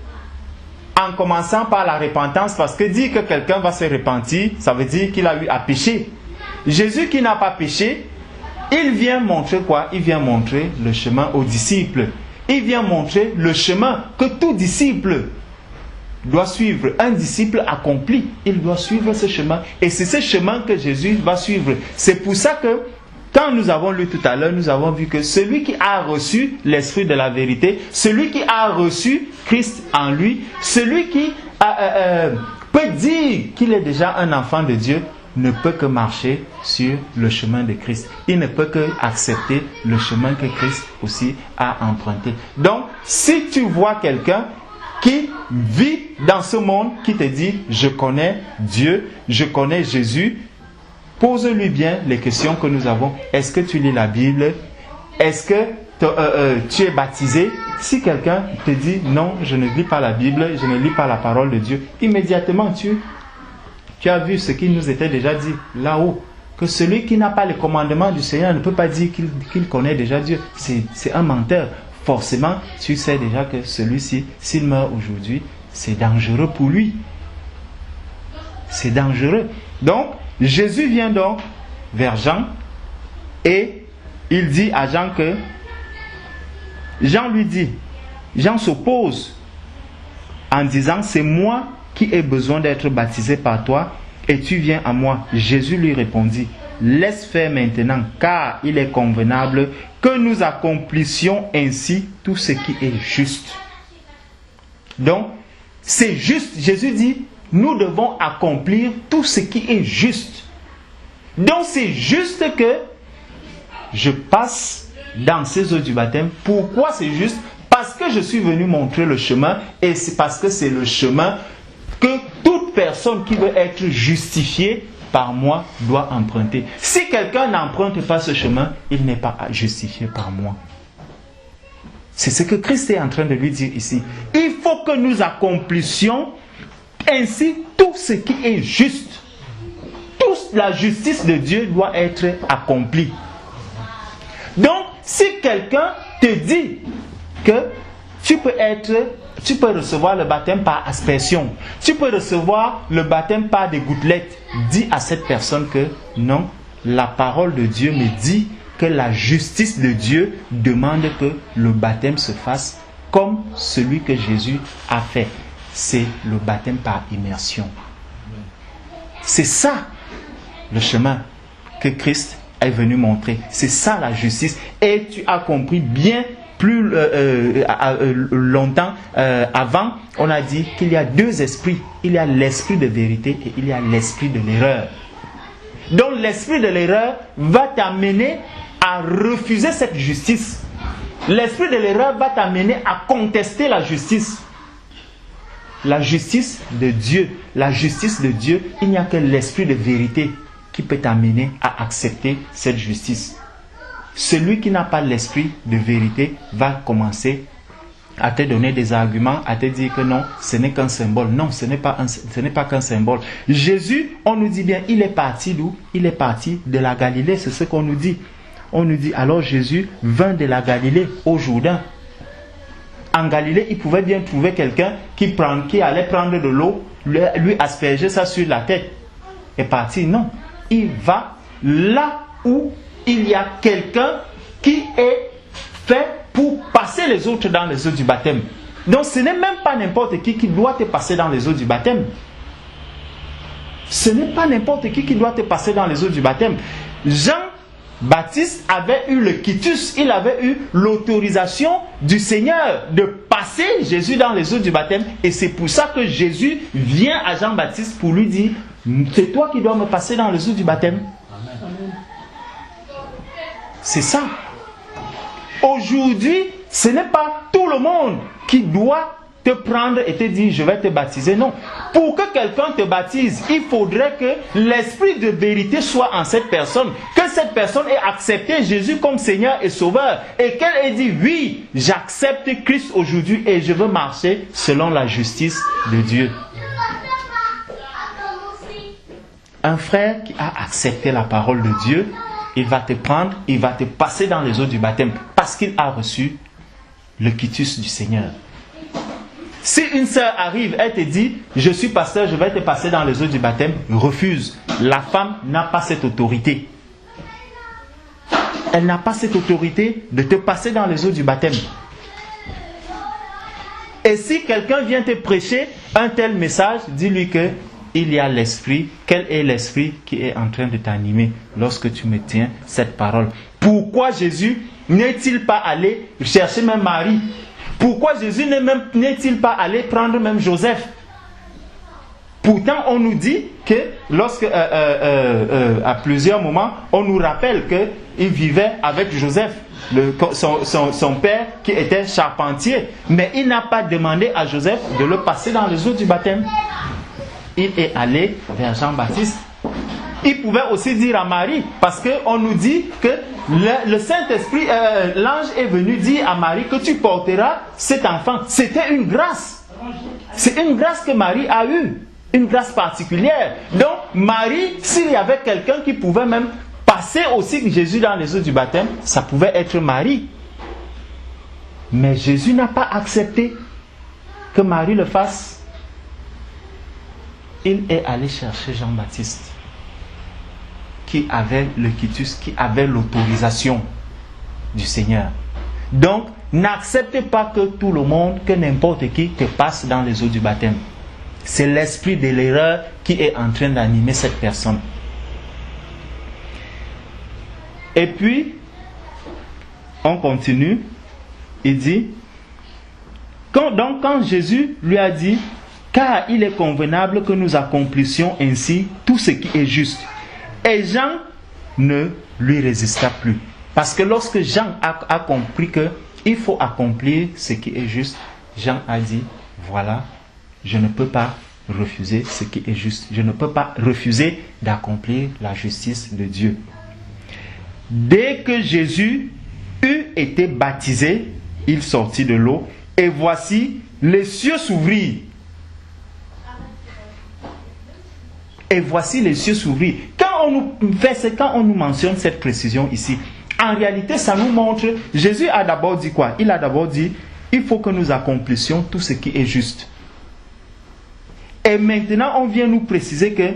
en commençant par la repentance, parce que dire que quelqu'un va se repentir, ça veut dire qu'il a eu à pécher. Jésus qui n'a pas péché, il vient montrer quoi? Il vient montrer le chemin aux disciples. Il vient montrer le chemin que tout disciple doit suivre. Un disciple accompli, il doit suivre ce chemin. Et c'est ce chemin que Jésus va suivre. C'est pour ça que quand nous avons lu tout à l'heure, nous avons vu que celui qui a reçu l'Esprit de la vérité, celui qui a reçu Christ en lui, celui qui peut dire qu'il est déjà un enfant de Dieu, ne peut que marcher sur le chemin de Christ. Il ne peut que accepter le chemin que Christ aussi a emprunté. Donc, si tu vois quelqu'un qui vit dans ce monde, qui te dit « je connais Dieu, je connais Jésus », pose-lui bien les questions que nous avons. Est-ce que tu lis la Bible? Est-ce que tu es baptisé? Si quelqu'un te dit non, je ne lis pas la Bible, je ne lis pas la parole de Dieu, immédiatement tu as vu ce qui nous était déjà dit là-haut. Que celui qui n'a pas les commandements du Seigneur ne peut pas dire qu'il connaît déjà Dieu. C'est un menteur. Forcément, tu sais déjà que celui-ci, s'il meurt aujourd'hui, c'est dangereux pour lui. C'est dangereux. Donc, Jésus vient donc vers Jean et il dit à Jean que Jean s'oppose en disant: c'est moi qui ai besoin d'être baptisé par toi et tu viens à moi. Jésus lui répondit: laisse faire maintenant, car il est convenable que nous accomplissions ainsi tout ce qui est juste. Donc, c'est juste. Jésus dit: nous devons accomplir tout ce qui est juste. Donc c'est juste que je passe dans ces eaux du baptême. Pourquoi c'est juste? Parce que je suis venu montrer le chemin, et c'est parce que c'est le chemin que toute personne qui veut être justifiée par moi doit emprunter. Si quelqu'un n'emprunte pas ce chemin, il n'est pas justifié par moi. C'est ce que Christ est en train de lui dire ici. Il faut que nous accomplissions ainsi tout ce qui est juste. Toute la justice de Dieu doit être accomplie. Donc, si quelqu'un te dit que tu peux recevoir le baptême par aspersion, tu peux recevoir le baptême par des gouttelettes, dis à cette personne que non, la parole de Dieu me dit que la justice de Dieu demande que le baptême se fasse comme celui que Jésus a fait. C'est le baptême par immersion. C'est ça le chemin que Christ est venu montrer. C'est ça la justice. Et tu as compris bien plus longtemps avant, on a dit qu'il y a deux esprits. Il y a l'esprit de vérité et il y a l'esprit de l'erreur. Donc l'esprit de l'erreur va t'amener à refuser cette justice. L'esprit de l'erreur va t'amener à contester la justice. La justice de Dieu, il n'y a que l'esprit de vérité qui peut t'amener à accepter cette justice. Celui qui n'a pas l'esprit de vérité va commencer à te donner des arguments, à te dire que non, ce n'est qu'un symbole. Non, ce n'est pas qu'un symbole. Jésus, on nous dit bien, il est parti d'où? Il est parti de la Galilée, c'est ce qu'on nous dit. On nous dit, alors Jésus vint de la Galilée au Jourdain. En Galilée, il pouvait bien trouver quelqu'un qui allait prendre de l'eau, lui asperger ça sur la tête et partir. Non, il va là où il y a quelqu'un qui est fait pour passer les autres dans les eaux du baptême. Donc ce n'est même pas n'importe qui doit te passer dans les eaux du baptême. Ce n'est pas n'importe qui doit te passer dans les eaux du baptême. Jean-Baptiste avait eu le quitus, il avait eu l'autorisation du Seigneur de passer Jésus dans les eaux du baptême. Et c'est pour ça que Jésus vient à Jean-Baptiste pour lui dire, c'est toi qui dois me passer dans les eaux du baptême. Amen. C'est ça. Aujourd'hui, ce n'est pas tout le monde qui doit te prendre et te dire, je vais te baptiser. Non. Pour que quelqu'un te baptise, il faudrait que l'esprit de vérité soit en cette personne. Que cette personne ait accepté Jésus comme Seigneur et Sauveur. Et qu'elle ait dit, oui, j'accepte Christ aujourd'hui et je veux marcher selon la justice de Dieu. Un frère qui a accepté la parole de Dieu, il va te prendre, il va te passer dans les eaux du baptême parce qu'il a reçu le quitus du Seigneur. Si une sœur arrive, elle te dit, je suis pasteur, je vais te passer dans les eaux du baptême, refuse. La femme n'a pas cette autorité. Elle n'a pas cette autorité de te passer dans les eaux du baptême. Et si quelqu'un vient te prêcher un tel message, dis-lui que il y a l'esprit. Quel est l'esprit qui est en train de t'animer lorsque tu me tiens cette parole? Pourquoi Jésus n'est-il pas allé chercher même Marie? Pourquoi Jésus n'est-il pas allé prendre même Joseph? Pourtant, on nous dit que lorsque, à plusieurs moments, on nous rappelle qu'il vivait avec Joseph, son père qui était charpentier. Mais il n'a pas demandé à Joseph de le passer dans les eaux du baptême. Il est allé vers Jean-Baptiste. Il pouvait aussi dire à Marie, parce qu'on nous dit que le Saint-Esprit, l'ange est venu dire à Marie que tu porteras cet enfant. C'était une grâce. C'est une grâce que Marie a eue. Une grâce particulière. Donc, Marie, s'il y avait quelqu'un qui pouvait même passer aussi Jésus dans les eaux du baptême, ça pouvait être Marie. Mais Jésus n'a pas accepté que Marie le fasse. Il est allé chercher Jean-Baptiste, qui avait le quitus, qui avait l'autorisation du Seigneur. Donc, n'acceptez pas que tout le monde, que n'importe qui te passe dans les eaux du baptême. C'est l'esprit de l'erreur qui est en train d'animer cette personne. Et puis, on continue. Il dit, quand Jésus lui a dit, car il est convenable que nous accomplissions ainsi tout ce qui est juste. Et Jean ne lui résista plus. Parce que lorsque Jean a compris qu'il faut accomplir ce qui est juste, Jean a dit, voilà, je ne peux pas refuser ce qui est juste. Je ne peux pas refuser d'accomplir la justice de Dieu. Dès que Jésus eut été baptisé, il sortit de l'eau, et voici, les cieux s'ouvrirent. Et voici les cieux s'ouvrirent. Quand on nous mentionne cette précision ici, en réalité, ça nous montre, Jésus a d'abord dit quoi? Il a d'abord dit, il faut que nous accomplissions tout ce qui est juste. Et maintenant, on vient nous préciser que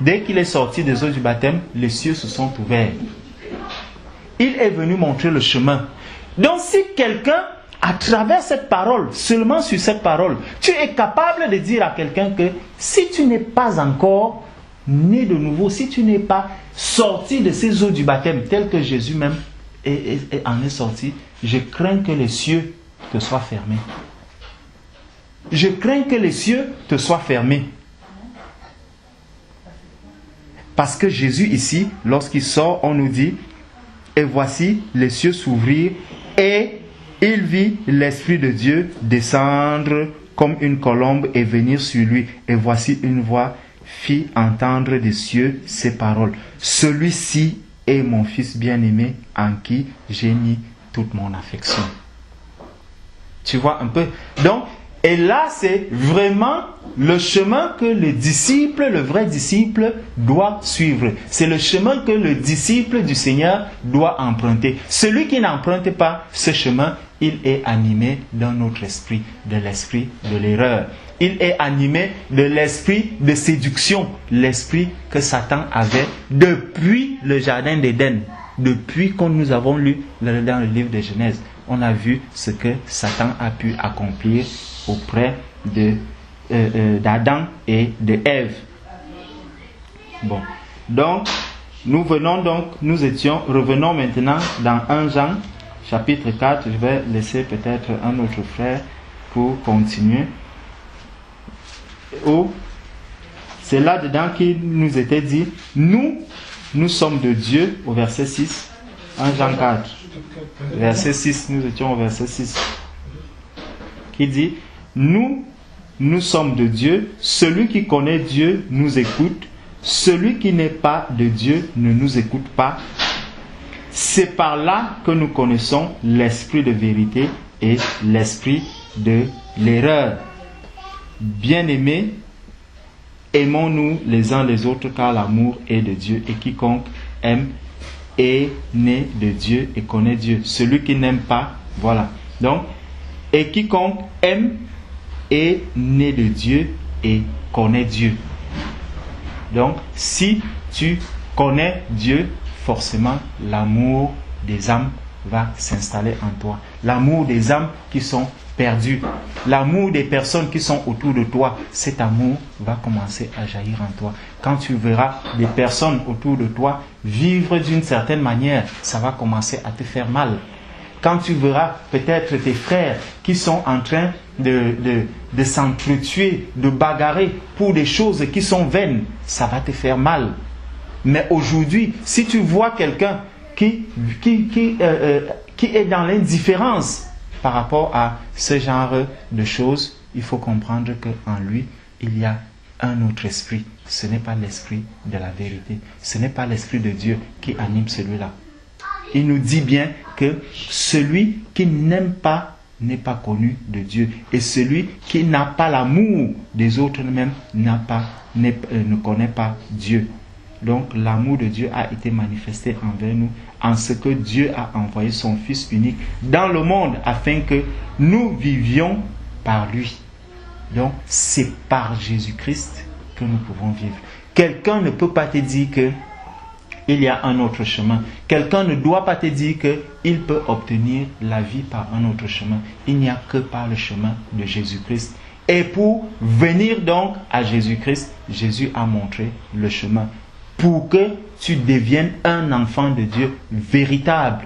dès qu'il est sorti des eaux du baptême, les cieux se sont ouverts. Il est venu montrer le chemin. Donc, si quelqu'un, à travers cette parole, seulement sur cette parole, tu es capable de dire à quelqu'un que si tu n'es pas encore né de nouveau, si tu n'es pas sorti de ces eaux du baptême, tel que Jésus même en est sorti, je crains que les cieux te soient fermés. Je crains que les cieux te soient fermés. Parce que Jésus ici, lorsqu'il sort, on nous dit, et voici les cieux s'ouvrirent et il vit l'Esprit de Dieu descendre comme une colombe et venir sur lui. Et voici une voix fit entendre des cieux ces paroles. Celui-ci est mon Fils bien-aimé en qui j'ai mis toute mon affection. Tu vois un peu? Donc, et là, c'est vraiment le chemin que le disciple, le vrai disciple, doit suivre. C'est le chemin que le disciple du Seigneur doit emprunter. Celui qui n'emprunte pas ce chemin, il est animé d'un autre esprit, de l'esprit de l'erreur. Il est animé de l'esprit de séduction, l'esprit que Satan avait depuis le jardin d'Éden. depuis que nous avons lu dans le livre de Genèse, on a vu ce que Satan a pu accomplir auprès d'Adam et de Ève. Bon, donc revenons maintenant dans 1 Jean chapitre 4. Je vais laisser peut-être un autre frère pour continuer. C'est là-dedans qu'il nous était dit, nous sommes de Dieu, au verset 6, 1 Jean 4, verset 6, nous étions au verset 6, qui dit, nous sommes de Dieu, celui qui connaît Dieu nous écoute, celui qui n'est pas de Dieu ne nous écoute pas. C'est par là que nous connaissons l'esprit de vérité et l'esprit de l'erreur. Bien-aimés, aimons-nous les uns les autres, car l'amour est de Dieu, et quiconque aime est né de Dieu et connaît Dieu. Celui qui n'aime pas, voilà. Donc, et quiconque aime est né de Dieu et connaît Dieu. Donc, si tu connais Dieu, forcément, l'amour des âmes va s'installer en toi. L'amour des âmes qui sont perdues. L'amour des personnes qui sont autour de toi. Cet amour va commencer à jaillir en toi. Quand tu verras des personnes autour de toi vivre d'une certaine manière, ça va commencer à te faire mal. Quand tu verras peut-être tes frères qui sont en train de s'entretuer, de bagarrer pour des choses qui sont vaines, ça va te faire mal. Mais aujourd'hui, si tu vois quelqu'un qui est dans l'indifférence par rapport à ce genre de choses, il faut comprendre qu'en lui, il y a un autre esprit. Ce n'est pas l'esprit de la vérité. Ce n'est pas l'esprit de Dieu qui anime celui-là. Il nous dit bien que celui qui n'aime pas n'est pas connu de Dieu. Et celui qui n'a pas l'amour des autres même ne connaît pas Dieu. Donc l'amour de Dieu a été manifesté envers nous en ce que Dieu a envoyé son Fils unique dans le monde afin que nous vivions par lui. Donc c'est par Jésus-Christ que nous pouvons vivre. Quelqu'un ne peut pas te dire que il y a un autre chemin. Quelqu'un ne doit pas te dire qu'il peut obtenir la vie par un autre chemin. Il n'y a que par le chemin de Jésus-Christ. Et pour venir donc à Jésus-Christ, Jésus a montré le chemin. Pour que tu deviennes un enfant de Dieu véritable,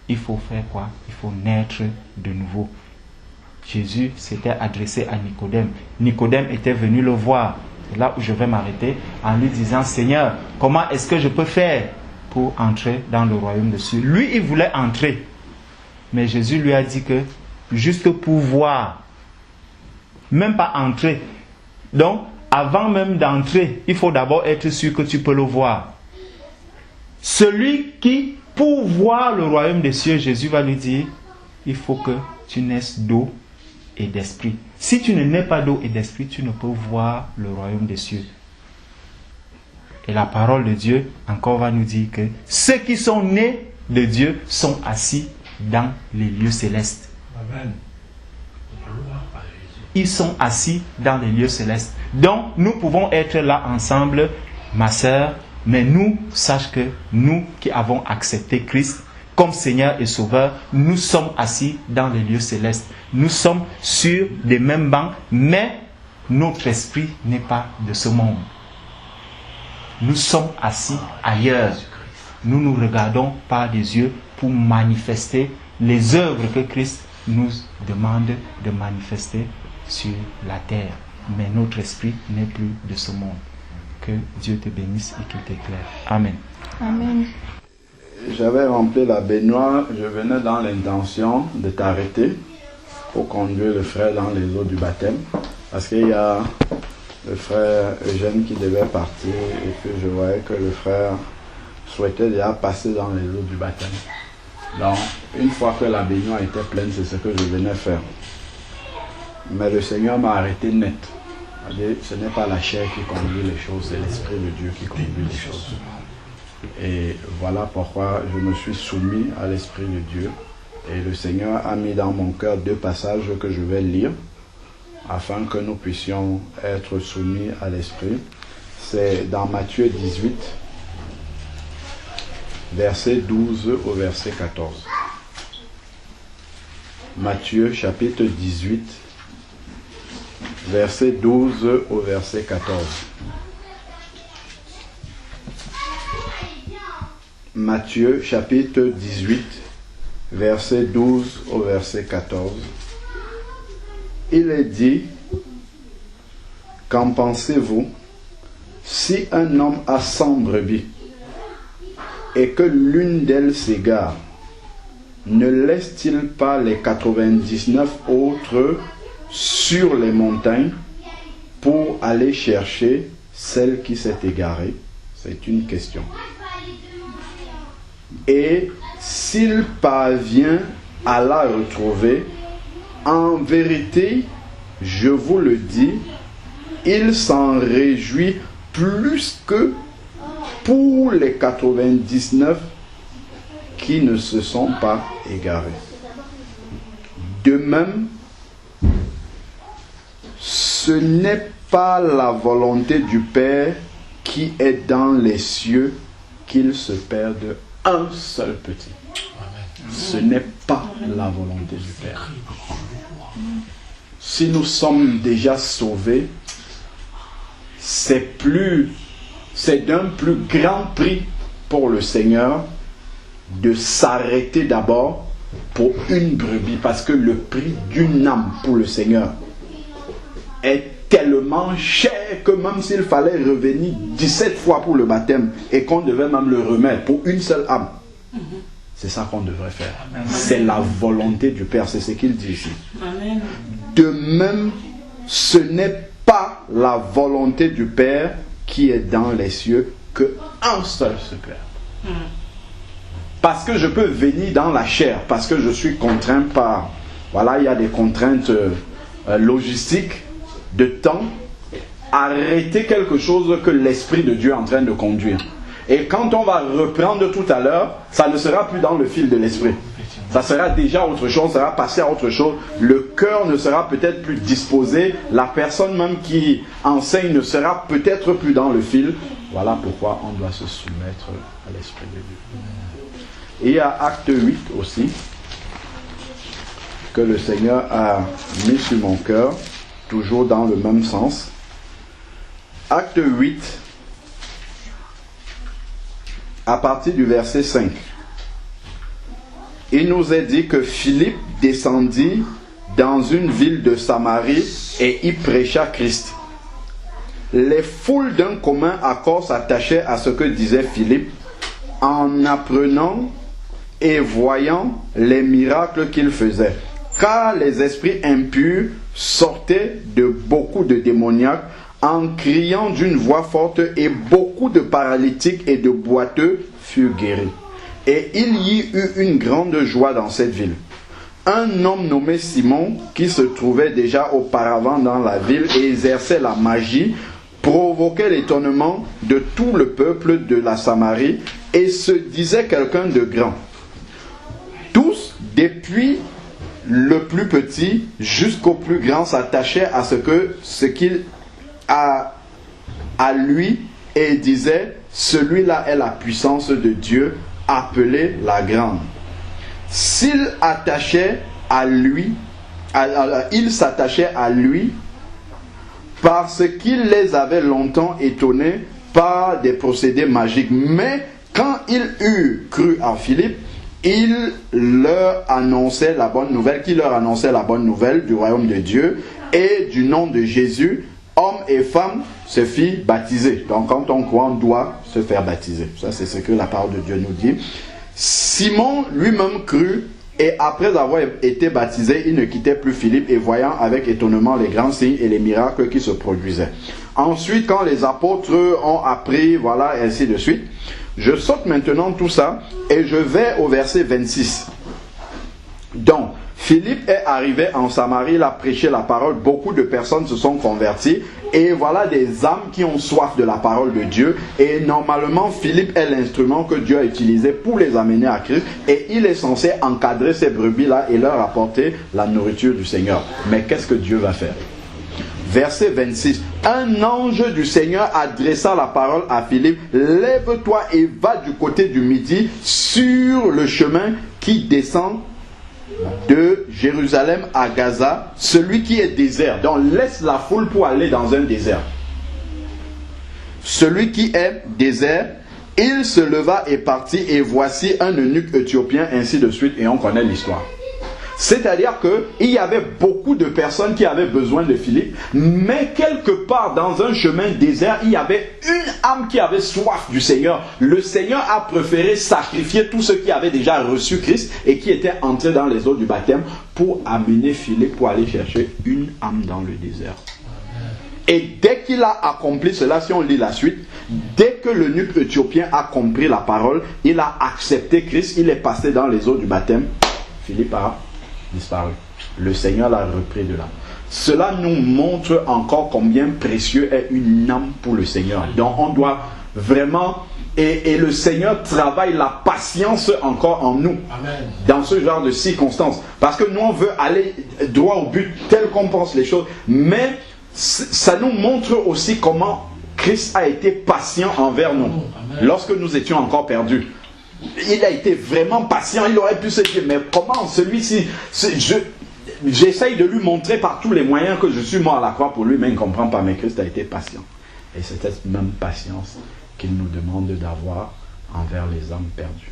il faut faire quoi? Il faut naître de nouveau. Jésus s'était adressé à Nicodème. Nicodème était venu le voir. C'est là où je vais m'arrêter en lui disant, Seigneur, comment est-ce que je peux faire pour entrer dans le royaume de Dieu? Lui, il voulait entrer. Mais Jésus lui a dit que juste pour voir, même pas entrer. Donc, avant même d'entrer, il faut d'abord être sûr que tu peux le voir. Celui qui, pour voir le royaume des cieux, Jésus va lui dire, il faut que tu naisses d'eau et d'esprit. Si tu ne nais pas d'eau et d'esprit, tu ne peux voir le royaume des cieux. Et la parole de Dieu encore va nous dire que ceux qui sont nés de Dieu sont assis dans les lieux célestes. Amen. Ils sont assis dans les lieux célestes. Donc, nous pouvons être là ensemble, ma sœur, mais nous, sache que nous qui avons accepté Christ comme Seigneur et Sauveur, nous sommes assis dans les lieux célestes. Nous sommes sur des mêmes bancs, mais notre esprit n'est pas de ce monde. Nous sommes assis ailleurs. Nous nous regardons par des yeux pour manifester les œuvres que Christ nous demande de manifester sur la terre. Mais notre esprit n'est plus de ce monde. Que Dieu te bénisse et qu'il t'éclaire. Amen. Amen. J'avais rempli la baignoire, je venais dans l'intention de t'arrêter pour conduire le frère dans les eaux du baptême. Parce qu'il y a le frère Eugène qui devait partir et que je voyais que le frère souhaitait déjà passer dans les eaux du baptême. Donc, une fois que la baignoire était pleine, c'est ce que je venais faire. Mais le Seigneur m'a arrêté net. Ce n'est pas la chair qui conduit les choses, c'est l'Esprit de Dieu qui conduit les choses. Et voilà pourquoi je me suis soumis à l'Esprit de Dieu. Et le Seigneur a mis dans mon cœur 2 passages que je vais lire afin que nous puissions être soumis à l'Esprit. C'est dans Matthieu 18. verset 12 au verset 14. Matthieu chapitre 18, verset 12 au verset 14. Matthieu chapitre 18, verset 12 au verset 14. Il est dit, qu'en pensez-vous, si un homme a 100 brebis et que l'une d'elles s'égare, ne laisse-t-il pas les 99 autres sur les montagnes pour aller chercher celle qui s'est égarée? C'est une question. Et s'il parvient à la retrouver, en vérité, je vous le dis, il s'en réjouit plus que pour les 99 qui ne se sont pas égarés. De même, ce n'est pas la volonté du Père qui est dans les cieux qu'il se perde un seul petit. Ce n'est pas la volonté du Père. Si nous sommes déjà sauvés, c'est d'un plus grand prix pour le Seigneur de s'arrêter d'abord pour une brebis, parce que le prix d'une âme pour le Seigneur est tellement cher que même s'il fallait revenir 17 fois pour le baptême et qu'on devait même le remettre pour une seule âme, c'est ça qu'on devrait faire. C'est la volonté du Père, c'est ce qu'il dit ici. Amen. De même, ce n'est pas la volonté du Père qui est dans les cieux que un seul se perd. Parce que je peux venir dans la chair, parce que je suis contraint par... Voilà, il y a des contraintes logistiques, de temps, arrêter quelque chose que l'Esprit de Dieu est en train de conduire. Et quand on va reprendre tout à l'heure, ça ne sera plus dans le fil de l'Esprit. Ça sera déjà autre chose, ça va passer à autre chose. Le cœur ne sera peut-être plus disposé. La personne même qui enseigne ne sera peut-être plus dans le fil. Voilà pourquoi on doit se soumettre à l'Esprit de Dieu. Et il y a Acte 8 aussi, que le Seigneur a mis sur mon cœur, toujours dans le même sens. Acte 8, à partir du verset 5. Il nous est dit que Philippe descendit dans une ville de Samarie et y prêcha Christ. Les foules d'un commun accord s'attachaient à ce que disait Philippe en apprenant et voyant les miracles qu'il faisait. Car les esprits impurs sortaient de beaucoup de démoniaques en criant d'une voix forte, et beaucoup de paralytiques et de boiteux furent guéris. Et il y eut une grande joie dans cette ville. Un homme nommé Simon, qui se trouvait déjà auparavant dans la ville et exerçait la magie, provoquait l'étonnement de tout le peuple de la Samarie et se disait quelqu'un de grand. Tous, depuis le plus petit jusqu'au plus grand, s'attachaient à ce qu'il a à lui et disaient, celui-là est la puissance de Dieu, appelée la grande. S'il attachait à lui, il s'attachait à lui parce qu'il les avait longtemps étonnés par des procédés magiques. Mais quand il eut cru en Philippe, il leur annonçait la bonne nouvelle, du royaume de Dieu et du nom de Jésus. Hommes et femmes se firent baptiser. Donc quand on croit, on doit se faire baptiser. Ça, c'est ce que la parole de Dieu nous dit. Simon lui-même crut, et après avoir été baptisé, il ne quittait plus Philippe, et voyant avec étonnement les grands signes et les miracles qui se produisaient. Ensuite, quand les apôtres ont appris, voilà, et ainsi de suite, je saute maintenant tout ça, et je vais au verset 26. Donc, Philippe est arrivé en Samarie, il a prêché la parole, beaucoup de personnes se sont converties, et voilà des âmes qui ont soif de la parole de Dieu, et normalement Philippe est l'instrument que Dieu a utilisé pour les amener à Christ, et il est censé encadrer ces brebis-là et leur apporter la nourriture du Seigneur. Mais qu'est-ce que Dieu va faire? Verset 26. Un ange du Seigneur adressa la parole à Philippe. Lève-toi et va du côté du midi sur le chemin qui descend de Jérusalem à Gaza, celui qui est désert. Donc laisse la foule pour aller dans un désert. Celui qui est désert, il se leva et partit, et voici un eunuque éthiopien, ainsi de suite, et on connaît l'histoire. C'est-à-dire qu'il y avait beaucoup de personnes qui avaient besoin de Philippe, mais quelque part dans un chemin désert, il y avait une âme qui avait soif du Seigneur. Le Seigneur a préféré sacrifier tous ceux qui avaient déjà reçu Christ et qui étaient entrés dans les eaux du baptême pour amener Philippe pour aller chercher une âme dans le désert. Et dès qu'il a accompli cela, si on lit la suite, dès que l'eunuque éthiopien a compris la parole, il a accepté Christ, il est passé dans les eaux du baptême, Philippe a disparu. Le Seigneur l'a repris de là. Cela nous montre encore combien précieux est une âme pour le Seigneur. Donc on doit vraiment... Et le Seigneur travaille la patience encore en nous. Amen. Dans ce genre de circonstances. Parce que nous on veut aller droit au but tel qu'on pense les choses. Mais ça nous montre aussi comment Christ a été patient envers nous. Amen. Lorsque nous étions encore perdus. Il a été vraiment patient. Il aurait pu se dire, mais comment celui-ci... J'essaye de lui montrer par tous les moyens que je suis mort à la croix pour lui, mais il ne comprend pas. Mais Christ a été patient. Et c'est cette même patience qu'il nous demande d'avoir envers les âmes perdues.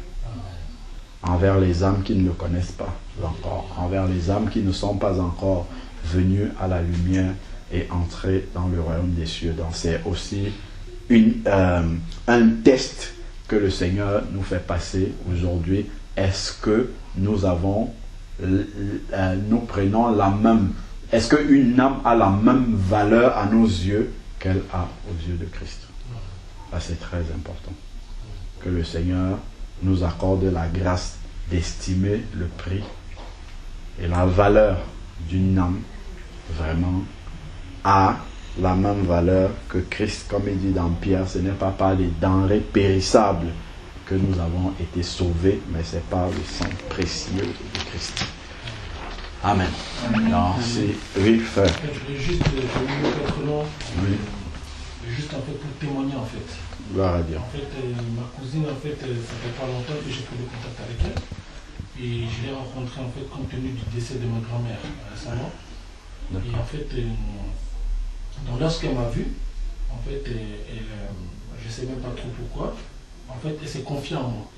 Envers les âmes qui ne le connaissent pas encore. Envers les âmes qui ne sont pas encore venues à la lumière et entrer dans le royaume des cieux. Donc c'est aussi un test que le Seigneur nous fait passer aujourd'hui. Est-ce que nous prenons la même... Est-ce qu'une âme a la même valeur à nos yeux qu'elle a aux yeux de Christ? Ça c'est très important. Que le Seigneur nous accorde la grâce d'estimer le prix et la valeur d'une âme vraiment à la même valeur que Christ. Comme il dit dans Pierre, ce n'est pas par les denrées périssables que nous avons été sauvés, mais c'est par le sang précieux de Christ. Amen. Non, c'est... Oui, frère. Je voulais juste oui. Juste en fait pour témoigner en fait. Gloire à Dieu. En fait, ma cousine en fait, ça fait pas longtemps que j'ai pris le contact avec elle. Et je l'ai rencontrée en fait compte tenu du décès de ma grand-mère récemment. Et en fait, donc lorsqu'elle m'a vu, en fait, je ne sais même pas trop pourquoi, en fait, elle s'est confiée en moi.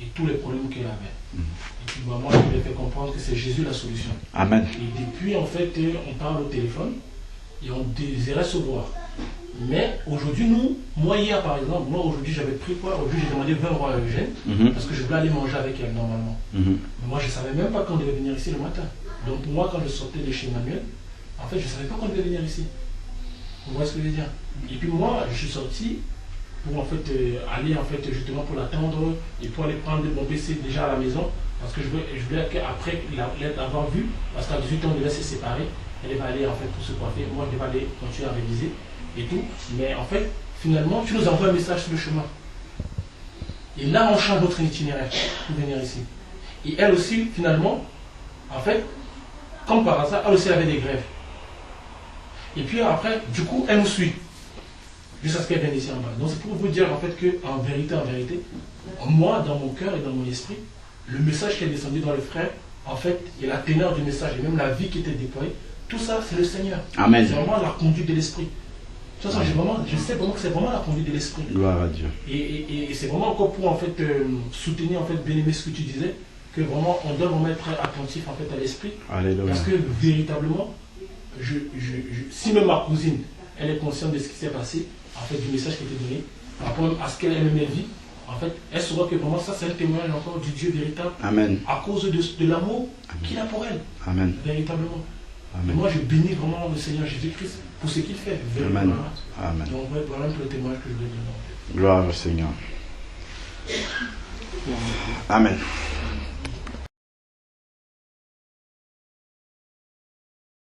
Et tous les problèmes qu'elle avait. Et puis moi, je lui ai fait comprendre que c'est Jésus la solution. Amen. Et depuis, en fait, on parle au téléphone et on désirait se voir. Mais aujourd'hui, moi hier par exemple, aujourd'hui j'avais pris quoi? Aujourd'hui j'ai demandé 20 euros à Eugène parce que je voulais aller manger avec elle normalement. Mais moi je ne savais même pas qu'on devait venir ici le matin. Donc moi quand je sortais de chez Manuel, en fait je ne savais pas qu'on devait venir ici. Vous voyez ce que je veux dire? Et puis moi je suis sorti pour en fait aller en fait justement pour l'attendre et pour aller prendre mon PC déjà à la maison parce que je voulais qu'après l'avoir vu, parce qu'à 18 ans on devait se séparer, elle va aller en fait pour se coiffer, moi je devais aller continuer à réviser et tout, mais en fait finalement tu nous envoies un message sur le chemin et là on change notre itinéraire pour venir ici et elle aussi finalement en fait comme par hasard elle aussi avait des grèves et puis après du coup elle nous suit jusqu'à ce qu'elle vienne ici en bas. Donc c'est pour vous dire en fait que en vérité, moi dans mon cœur et dans mon esprit, le message qui est descendu dans le frère, en fait, et la teneur du message et même la vie qui était déployée, tout ça c'est le Seigneur. Amen. C'est vraiment la conduite de l'esprit. De toute façon, je sais vraiment que c'est vraiment la conduite de l'esprit. Gloire à Dieu. Et c'est vraiment encore pour en fait soutenir en fait bien-aimé ce que tu disais, que vraiment on doit vraiment être attentif en fait à l'esprit. Parce que véritablement, si même ma cousine, elle est consciente de ce qui s'est passé, en fait, du message qui était donné, par rapport à ce qu'elle aimait vivre, en fait, elle saura que vraiment ça c'est un témoignage encore du Dieu véritable. Amen. À cause de l'amour qu'il a pour elle. Amen. Véritablement. Amen. Et moi je bénis vraiment le Seigneur Jésus-Christ pour ce qu'il fait. Amen. Amen. Donc voilà un peu le témoignage que je voulais donner. Gloire au Seigneur. Amen.